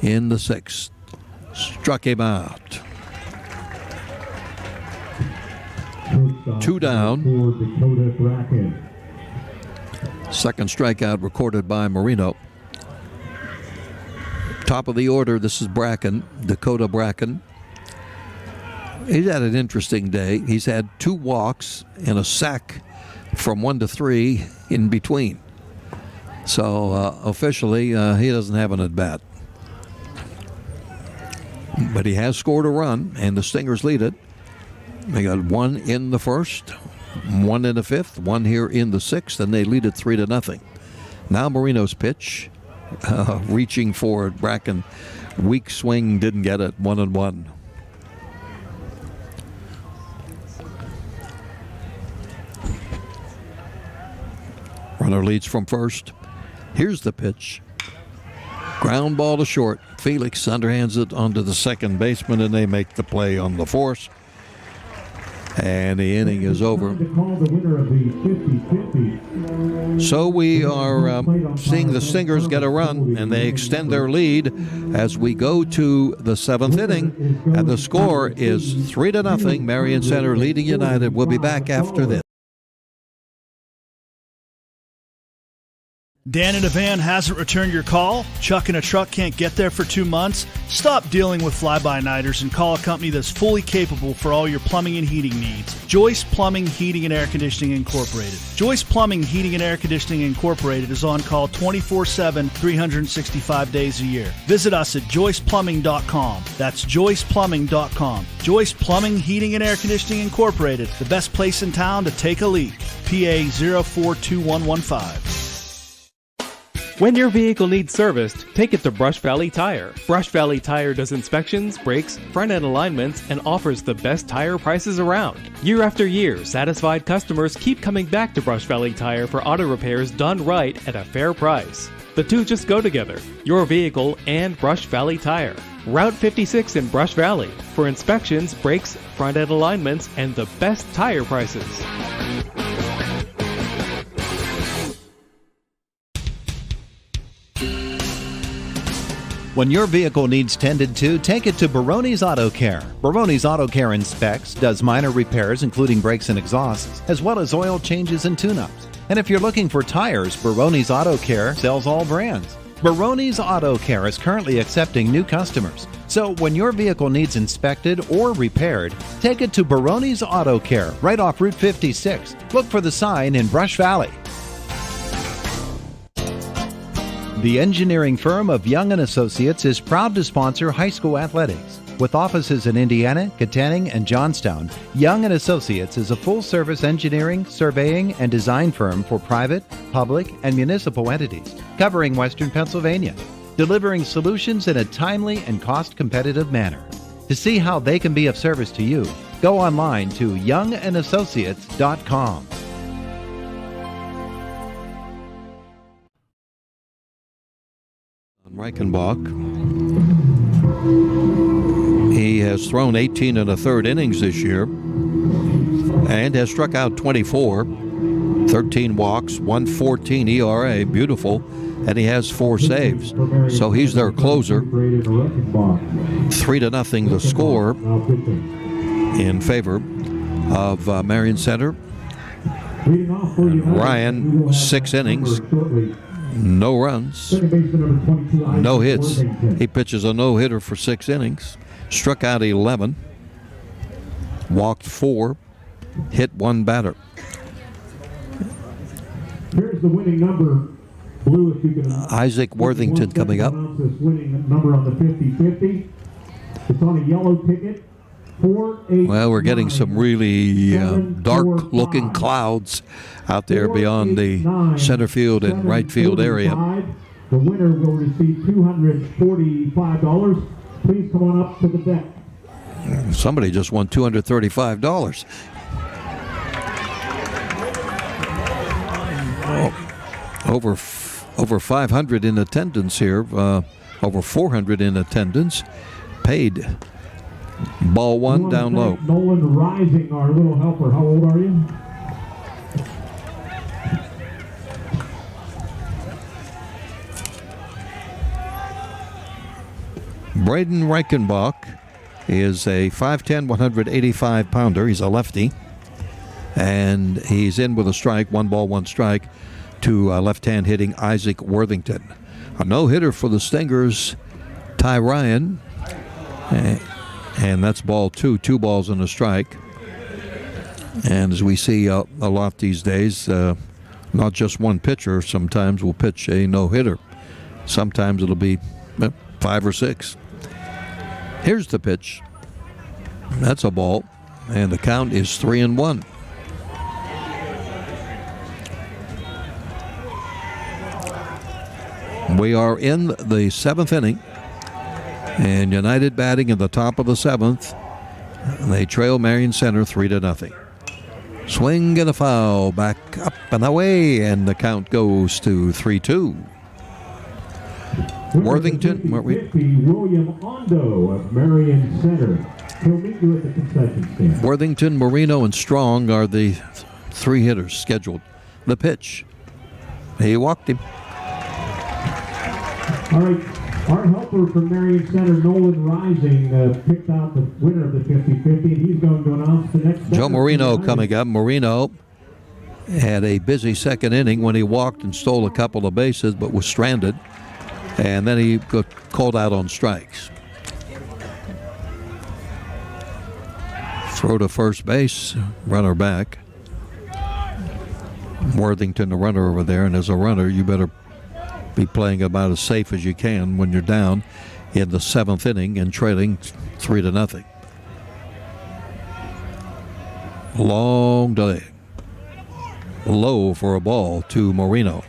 in the 6th. Struck him out. 2 down. Second strikeout recorded by Marino. Top of the order, this is Bracken, Dakota Bracken. He's had an interesting day. He's had 2 walks and a sack from 1 to 3 in between. So officially, he doesn't have an at-bat. But he has scored a run, and the Stingers lead it. They got one in the first, one in the fifth, one here in the sixth, and they lead it 3-0. Now Marino's pitch, reaching for it. Bracken, weak swing, didn't get it. 1-1. Runner leads from first. Here's the pitch. Ground ball to short. Felix underhands it onto the second baseman, and they make the play on the force. And the inning is over. So we are seeing the Stingers get a run, and they extend their lead as we go to the seventh inning. And the score is 3-0. Marion Center leading United. We'll be back after this. Dan in a van hasn't returned your call? Chuck in a truck can't get there for 2 months? Stop dealing with fly-by-nighters and call a company that's fully capable for all your plumbing and heating needs. Joyce Plumbing, Heating, and Air Conditioning Incorporated. Joyce Plumbing, Heating, and Air Conditioning Incorporated is on call 24/7, 365 days a year. Visit us at joyceplumbing.com. That's joyceplumbing.com. Joyce Plumbing, Heating, and Air Conditioning Incorporated, the best place in town to take a leak. PA 042115. When your vehicle needs serviced, take it to Brush Valley Tire. Brush Valley Tire does inspections, brakes, front-end alignments, and offers the best tire prices around. Year after year, satisfied customers keep coming back to Brush Valley Tire for auto repairs done right at a fair price. The two just go together, your vehicle and Brush Valley Tire. Route 56 in Brush Valley for inspections, brakes, front-end alignments, and the best tire prices. When your vehicle needs tended to, take it to Baroni's Auto Care. Baroni's Auto Care inspects, does minor repairs including brakes and exhausts, as well as oil changes and tune-ups. And if you're looking for tires, Baroni's Auto Care sells all brands. Baroni's Auto Care is currently accepting new customers. So when your vehicle needs inspected or repaired, take it to Baroni's Auto Care right off Route 56. Look for the sign in Brush Valley. The engineering firm of Young & Associates is proud to sponsor high school athletics. With offices in Indiana, Katanning, and Johnstown, Young & Associates is a full-service engineering, surveying, and design firm for private, public, and municipal entities, covering Western Pennsylvania, delivering solutions in a timely and cost-competitive manner. To see how they can be of service to you, go online to youngandassociates.com. Reichenbach. He has thrown 18 1/3 innings this year and has struck out 24, 13 walks, 1.14 ERA, beautiful, and he has 4 saves. So he's their closer. 3-0 the score in favor of Marion Center. Ryan, 6 innings. No runs, no hits. He pitches a no-hitter for 6 innings. Struck out 11, walked 4, hit 1 batter. Here's the winning number, Blue, if you can. Isaac Worthington coming up. This winning number on the 50-50. It's on a yellow ticket. 4-8. Well, we're getting some really dark-looking clouds out there beyond the center field and right field area. The winner will receive $245. Please come on up to the deck. Somebody just won $235. Over 500 in attendance here. Over 400 in attendance. Paid. Ball 1 down low. Nolan Rising, our little helper. How old are you? Braden Reichenbach is a 5'10", 185-pounder. He's a lefty. And he's in with a strike, 1 ball, 1 strike, to left-hand hitting Isaac Worthington. A no-hitter for the Stingers, Ty Ryan. And that's ball 2, 2 balls and a strike. And as we see a lot these days, not just one pitcher sometimes will pitch a no-hitter. Sometimes it'll be 5 or 6. Here's the pitch. That's a ball, and the count is 3-1. We are in the 7th inning, and United batting in the top of the 7th. They trail Marion Center 3-0. Swing and a foul, back up and away, and the count goes to 3-2. Worthington, William Ondo of Marion Center. He'll meet you at the concession stand. Worthington, Marino, and Strong are the 3 hitters scheduled. The pitch. He walked him. All right, our helper from Marion Center, Nolan Rising, picked out the winner of the 50-50, and he's going to announce the next. Joe Marino coming up. Marino had a busy 2nd inning when he walked and stole a couple of bases, but was stranded, and then he got called out on strikes. Throw to first base, runner back. Worthington, the runner over there, and as a runner, you better be playing about as safe as you can when you're down in the 7th inning and trailing 3-0. Long delay. Low for a ball to Marino.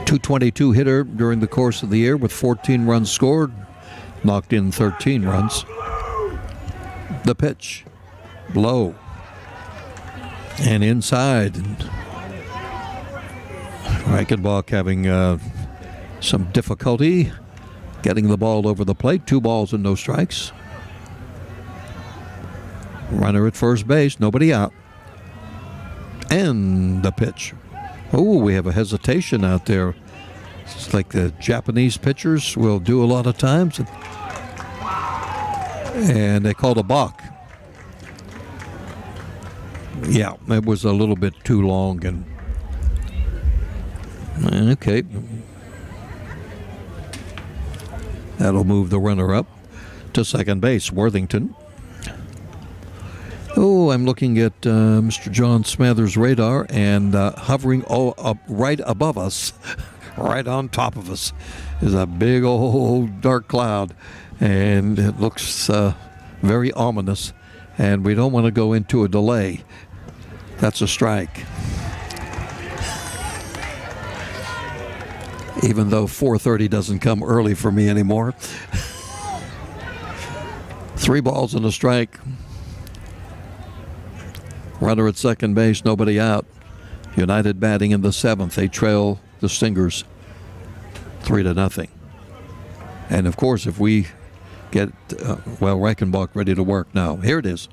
.222 hitter during the course of the year with 14 runs scored, knocked in 13 runs. The pitch. Low. And inside. Reichenbach having some difficulty getting the ball over the plate. 2 balls and no strikes. Runner at first base, nobody out. And the pitch. Oh, we have a hesitation out there. It's like the Japanese pitchers will do a lot of times. And they called a balk. Yeah, it was a little bit too long. And okay. That'll move the runner up to second base, Worthington. Oh, I'm looking at Mr. John Smathers' radar, and hovering up right above us, right on top of us, is a big old dark cloud, and it looks very ominous, and we don't want to go into a delay. That's a strike. Even though 4:30 doesn't come early for me anymore. 3 balls and a strike. Runner at second base, nobody out. United batting in the 7th. They trail the Stingers 3-0. And of course, if we get, Reichenbach ready to work now. Here it is.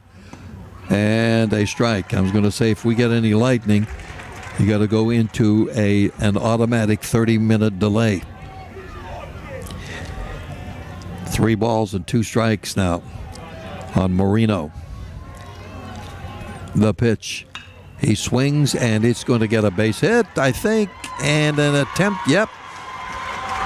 And a strike. I was going to say, if we get any lightning, you got to go into an automatic 30-minute delay. 3 balls and 2 strikes now on Marino. The pitch. He swings, and it's going to get a base hit, I think, and an attempt. Yep.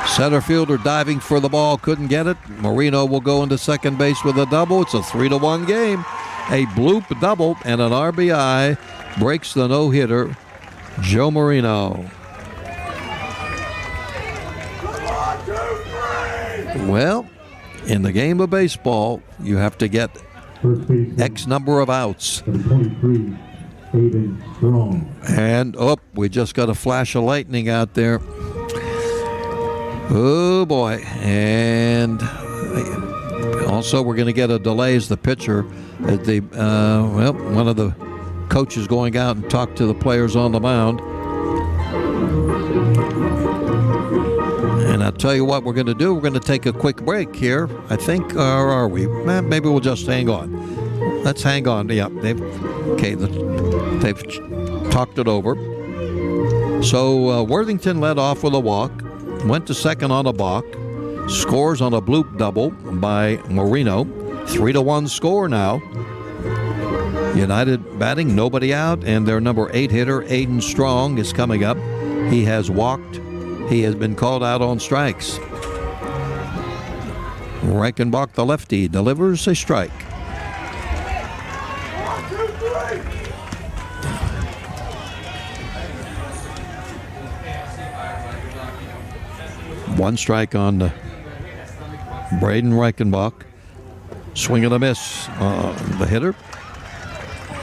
Center fielder diving for the ball, couldn't get it. Marino will go into second base with a double. It's a 3-1 game. A bloop double and an RBI breaks the no-hitter, Joe Marino. Well, in the game of baseball, you have to get X number of outs. And, we just got a flash of lightning out there. Oh, boy. And also we're going to get a delay as the pitcher. One of the coaches going out and talk to the players on the mound. And I'll tell you what we're going to do. We're going to take a quick break here, I think, or are we? Maybe we'll just hang on. Let's hang on. Yeah, they've talked it over. So Worthington led off with a walk, went to second on a balk, scores on a bloop double by Marino. 3-1 score now. United batting, nobody out, and their number 8 hitter, Aiden Strong, is coming up. He has walked. He has been called out on strikes. Reichenbach, the lefty, delivers a strike. One strike on Braden Reichenbach. Swing and a miss. The hitter,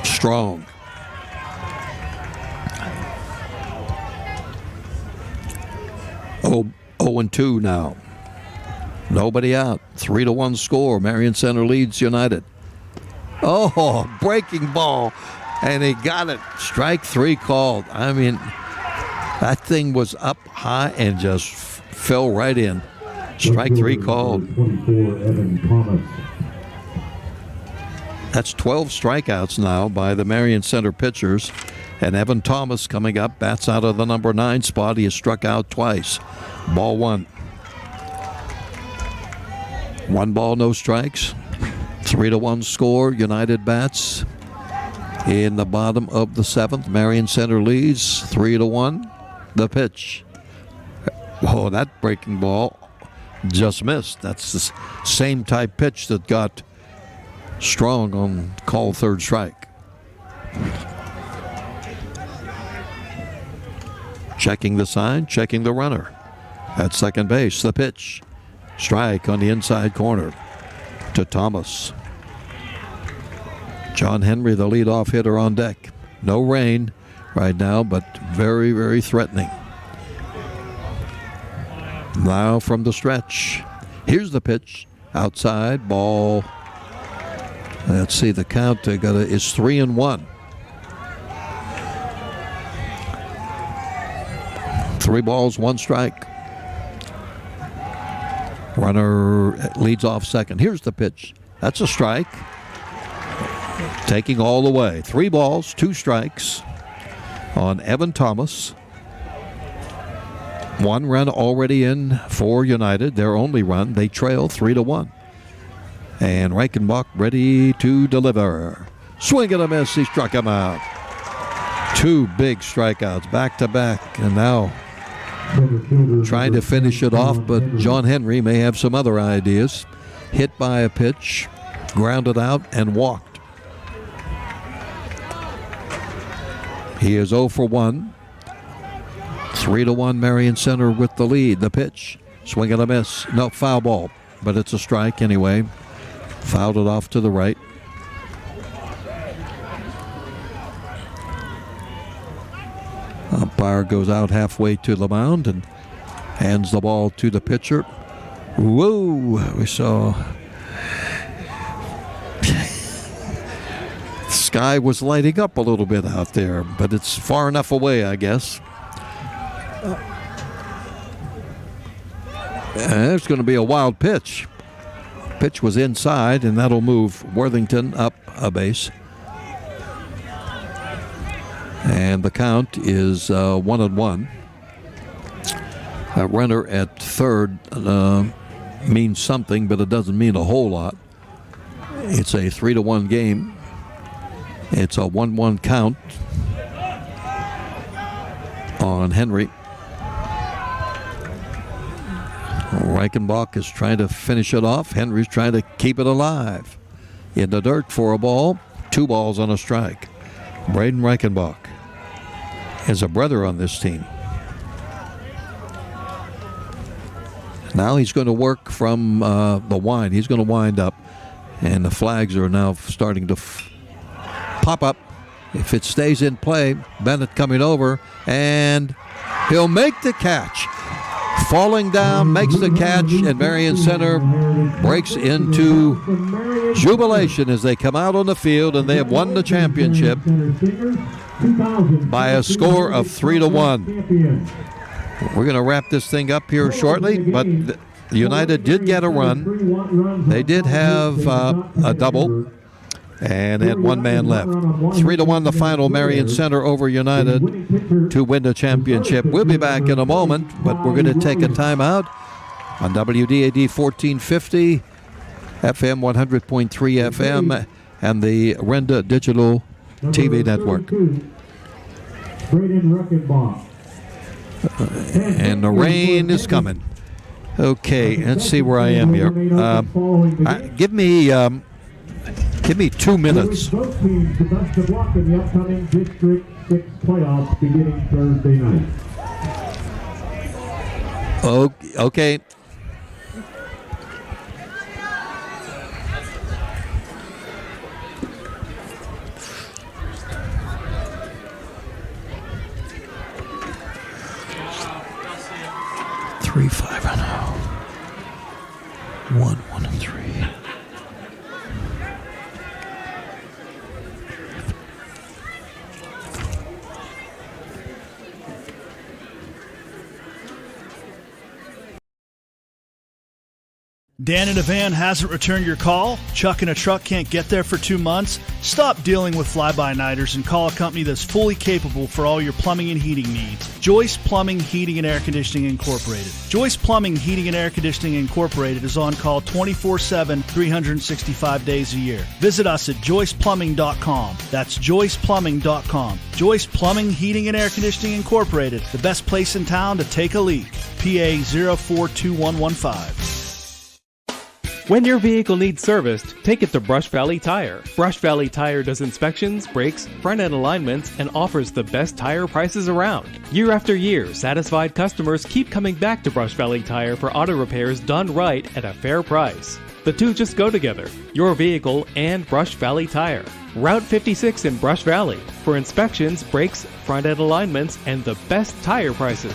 Strong. Oh, 0-2 now. Nobody out. 3-1 score. Marion Center leads United. Oh, breaking ball. And he got it. Strike 3 called. I mean, that thing was up high and just fell right in. Strike 3 called. 24, Evan Thomas. That's 12 strikeouts now by the Marion Center pitchers. And Evan Thomas coming up, bats out of the number 9 spot. He has struck out twice. Ball 1. 1 ball, no strikes. 3-1 score. United bats in the bottom of the 7th. Marion Center leads 3-1. The pitch. Oh, that breaking ball just missed. That's the same type pitch that got Strong on call 3rd strike. Checking the sign, checking the runner. At second base, the pitch. Strike on the inside corner to Thomas. John Henry, the leadoff hitter, on deck. No rain right now, but very, very threatening. Now from the stretch. Here's the pitch. Outside, ball. Let's see, the count is 3-1. 3 balls, 1 strike. Runner leads off second. Here's the pitch. That's a strike. Taking all the way. 3 balls, 2 strikes on Evan Thomas. 1 run already in for United. Their only run. They trail 3-1. And Reichenbach ready to deliver. Swing and a miss. He struck him out. 2 big strikeouts back to back. And now trying to finish it off, but John Henry may have some other ideas. Hit by a pitch, grounded out, and walked. He is 0 for 1. 3-1 Marion Center with the lead. The pitch, swing and a miss. No, foul ball, but it's a strike anyway. Fouled it off to the right. Umpire goes out halfway to the mound and hands the ball to the pitcher. Whoa, we saw the sky was lighting up a little bit out there, but it's far enough away, I guess. It's going to be a wild pitch. Pitch was inside, and that'll move Worthington up a base. And the count is 1-1. A runner at third means something, but it doesn't mean a whole lot. It's a 3-1 game. It's a 1-1 count on Henry. Reichenbach is trying to finish it off. Henry's trying to keep it alive. In the dirt for a ball. 2 balls on a strike. Braden Reichenbach has a brother on this team. Now he's going to work from the wind. He's going to wind up, and the flags are now starting to pop up. If it stays in play, Bennett coming over, and he'll make the catch. Falling down, makes the catch, and Marion Center breaks into jubilation as they come out on the field, and they have won the championship by a score of 3-1. We're going to wrap this thing up here shortly, but United did get a run. They did have a double and had 1 man left. 3-1 the final. Marion Center over United to win the championship. We'll be back in a moment, but we're going to take a timeout on WDAD 1450, FM 100.3 FM, and the Renda Digital TV network. And the rain is coming. Okay, let's see where I am here. Give me 2 minutes. Both teams the best of luck in the upcoming District 6 playoffs beginning Thursday night. Okay. Three, 5, and 1, 1, and 3. Dan in a van hasn't returned your call? Chuck in a truck can't get there for 2 months? Stop dealing with fly-by-nighters and call a company that's fully capable for all your plumbing and heating needs. Joyce Plumbing, Heating, and Air Conditioning Incorporated. Joyce Plumbing, Heating, and Air Conditioning Incorporated is on call 24/7, 365 days a year. Visit us at joyceplumbing.com. That's joyceplumbing.com. Joyce Plumbing, Heating, and Air Conditioning Incorporated, the best place in town to take a leak. PA 042115. When your vehicle needs serviced, take it to Brush Valley Tire. Brush Valley Tire does inspections, brakes, front-end alignments, and offers the best tire prices around. Year after year, satisfied customers keep coming back to Brush Valley Tire for auto repairs done right at a fair price. The two just go together, your vehicle and Brush Valley Tire. Route 56 in Brush Valley for inspections, brakes, front-end alignments, and the best tire prices.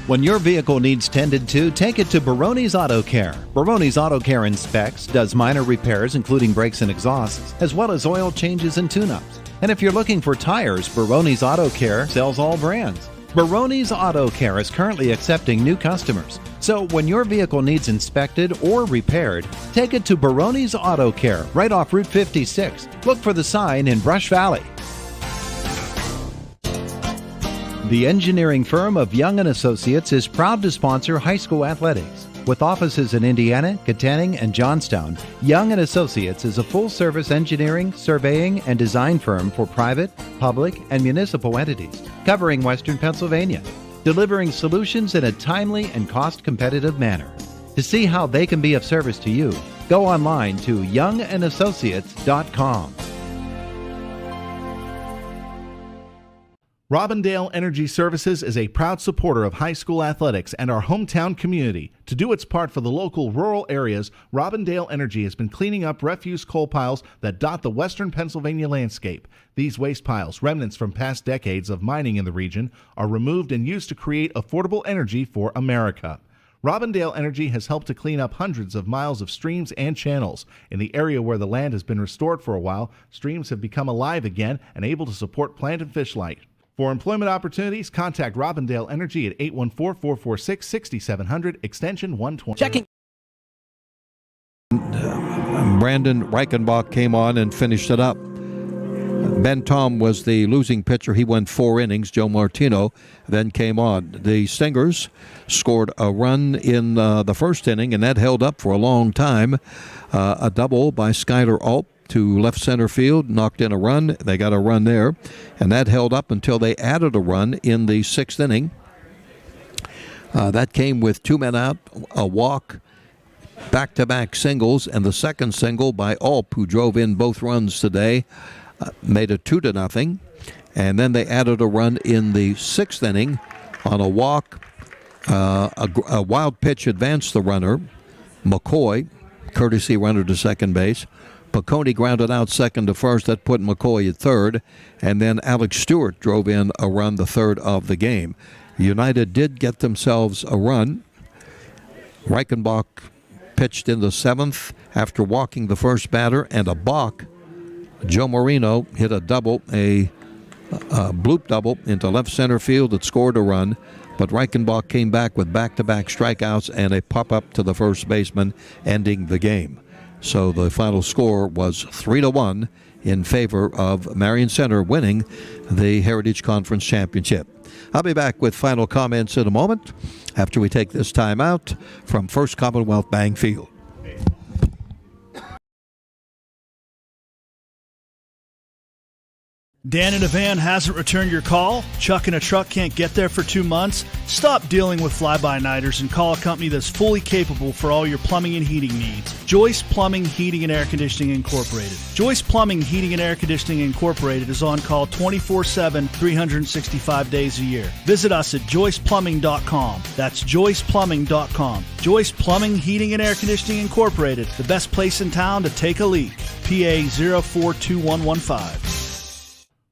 When your vehicle needs tended to, take it to Baroni's Auto Care. Baroni's Auto Care inspects, does minor repairs including brakes and exhausts, as well as oil changes and tune-ups. And if you're looking for tires, Baroni's Auto Care sells all brands. Baroni's Auto Care is currently accepting new customers. So when your vehicle needs inspected or repaired, take it to Baroni's Auto Care right off Route 56. Look for the sign in Brush Valley. The engineering firm of Young & Associates is proud to sponsor high school athletics. With offices in Indiana, Katanning, and Johnstown, Young & Associates is a full-service engineering, surveying, and design firm for private, public, and municipal entities, covering Western Pennsylvania, delivering solutions in a timely and cost-competitive manner. To see how they can be of service to you, go online to youngandassociates.com. Robindale Energy Services is a proud supporter of high school athletics and our hometown community. To do its part for the local rural areas, Robindale Energy has been cleaning up refuse coal piles that dot the western Pennsylvania landscape. These waste piles, remnants from past decades of mining in the region, are removed and used to create affordable energy for America. Robindale Energy has helped to clean up hundreds of miles of streams and channels. In the area where the land has been restored for a while, streams have become alive again and able to support plant and fish life. For employment opportunities, contact Robindale Energy at 814-446-6700, extension 120. Checking. Brandon Reichenbach came on and finished it up. Ben Tom was the losing pitcher. He went 4 innings. Joe Martino then came on. The Stingers scored a run in the first inning, and that held up for a long time. A double by Skylar Alt to left center field, knocked in a run. They got a run there, and that held up until they added a run in the 6th inning. That came with 2 men out, a walk, back-to-back singles, and the second single by Alp, who drove in both runs today, made it 2-0. And then they added a run in the 6th inning on a walk. A wild pitch advanced the runner, McCoy, courtesy runner to second base. Piccone grounded out second to first. That put McCoy at third. And then Alex Stewart drove in a run, the third of the game. United did get themselves a run. Reichenbach pitched in the 7th after walking the first batter and a balk. Joe Marino hit a double, a bloop double into left center field that scored a run. But Reichenbach came back with back-to-back strikeouts and a pop-up to the first baseman, ending the game. So the final score was 3-1 in favor of Marion Center winning the Heritage Conference Championship. I'll be back with final comments in a moment after we take this time out from First Commonwealth Bank Field. Dan in a van hasn't returned your call? Chuck in a truck can't get there for 2 months? Stop dealing with fly-by-nighters and call a company that's fully capable for all your plumbing and heating needs. Joyce Plumbing, Heating, and Air Conditioning Incorporated. Joyce Plumbing, Heating, and Air Conditioning Incorporated is on call 24/7, 365 days a year. Visit us at joyceplumbing.com. That's joyceplumbing.com. Joyce Plumbing, Heating, and Air Conditioning Incorporated, the best place in town to take a leak. PA 042115.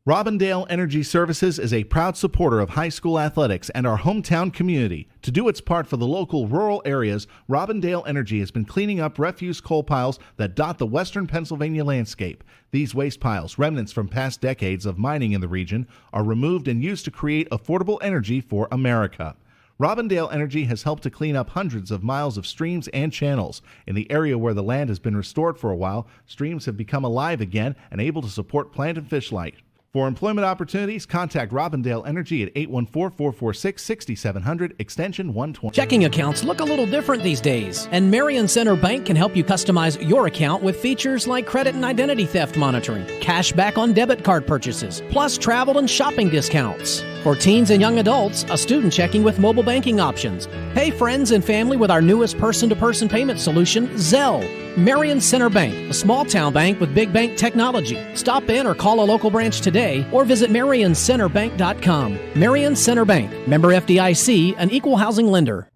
Robindale Energy Services is a proud supporter of high school athletics and our hometown community. To do its part for the local rural areas, Robindale Energy has been cleaning up refuse coal piles that dot the western Pennsylvania landscape. These waste piles, remnants from past decades of mining in the region, are removed and used to create affordable energy for America. Robindale Energy has helped to clean up hundreds of miles of streams and channels. In the area where the land has been restored for a while, streams have become alive again and able to support plant and fish life. For employment opportunities, contact Robindale Energy at 814-446-6700, extension 120. Checking accounts look a little different these days, and Marion Center Bank can help you customize your account with features like credit and identity theft monitoring, cash back on debit card purchases, plus travel and shopping discounts. For teens and young adults, a student checking with mobile banking options. Pay friends and family with our newest person-to-person payment solution, Zelle. Marion Center Bank, a small-town bank with big bank technology. Stop in or call a local branch today or visit marioncenterbank.com. Marion Center Bank, member FDIC, an equal housing lender.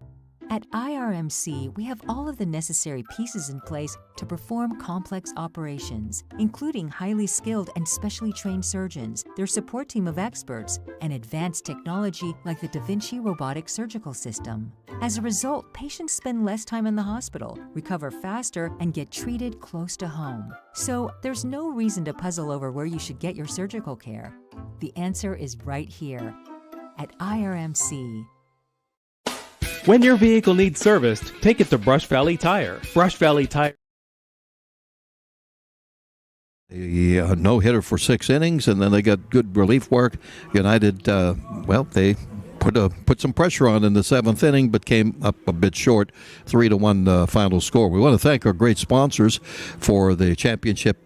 At IRMC, we have all of the necessary pieces in place to perform complex operations, including highly skilled and specially trained surgeons, their support team of experts, and advanced technology like the Da Vinci robotic surgical system. As a result, patients spend less time in the hospital, recover faster, and get treated close to home. So there's no reason to puzzle over where you should get your surgical care. The answer is right here at IRMC. When your vehicle needs serviced, take it to Brush Valley Tire. Brush Valley Tire. A no-hitter for 6 innings, and then they got good relief work. United, they put some pressure on in the 7th inning, but came up a bit short. 3-1 final score. We want to thank our great sponsors for the championship,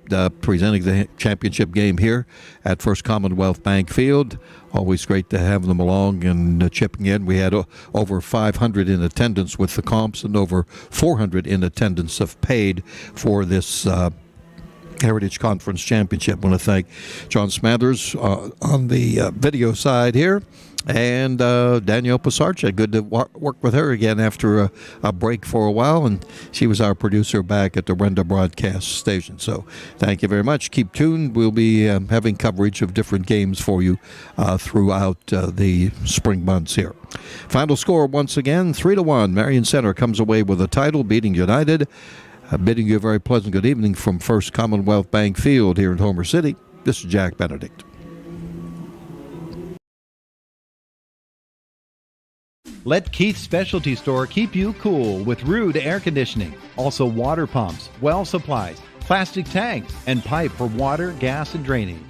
presenting the championship game here at First Commonwealth Bank Field. Always great to have them along and chipping in. We had over 500 in attendance with the comps and over 400 in attendance of paid for this Heritage Conference Championship. I want to thank John Smathers on the video side here, and Danielle Pasarcha. Good to work with her again after a break for a while, and she was our producer back at the Renda Broadcast Station. So thank you very much. Keep tuned. We'll be having coverage of different games for you throughout the spring months here. Final score once again, 3-1. Marion Center comes away with a title, beating United. Bidding you a very pleasant good evening from First Commonwealth Bank Field here in Homer City. This is Jack Benedict. Let Keith's Specialty Store keep you cool with Rude air conditioning. Also water pumps, well supplies, plastic tanks, and pipe for water, gas, and drainage.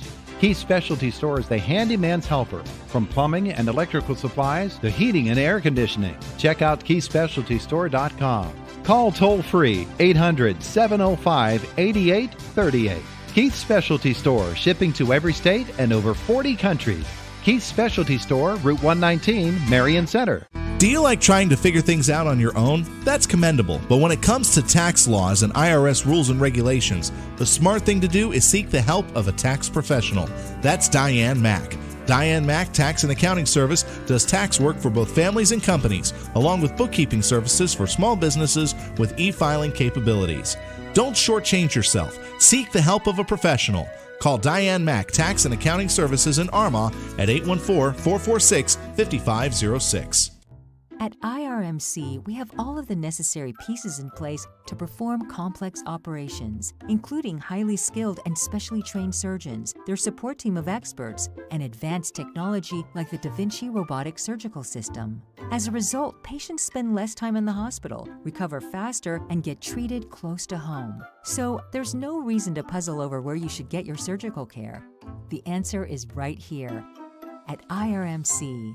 Keith's Specialty Store is the handyman's helper. From plumbing and electrical supplies to heating and air conditioning. Check out KeithSpecialtyStore.com. Call toll-free 800-705-8838. Keith's Specialty Store, shipping to every state and over 40 countries. Keith's Specialty Store, Route 119, Marion Center. Do you like trying to figure things out on your own? That's commendable. But when it comes to tax laws and IRS rules and regulations, the smart thing to do is seek the help of a tax professional. That's Diane Mack. Diane Mack Tax and Accounting Service does tax work for both families and companies, along with bookkeeping services for small businesses with e-filing capabilities. Don't shortchange yourself. Seek the help of a professional. Call Diane Mack Tax and Accounting Services in Armagh at 814-446-5506. At IRMC, we have all of the necessary pieces in place to perform complex operations, including highly skilled and specially trained surgeons, their support team of experts, and advanced technology like the Da Vinci robotic surgical system. As a result, patients spend less time in the hospital, recover faster, and get treated close to home. So there's no reason to puzzle over where you should get your surgical care. The answer is right here at IRMC.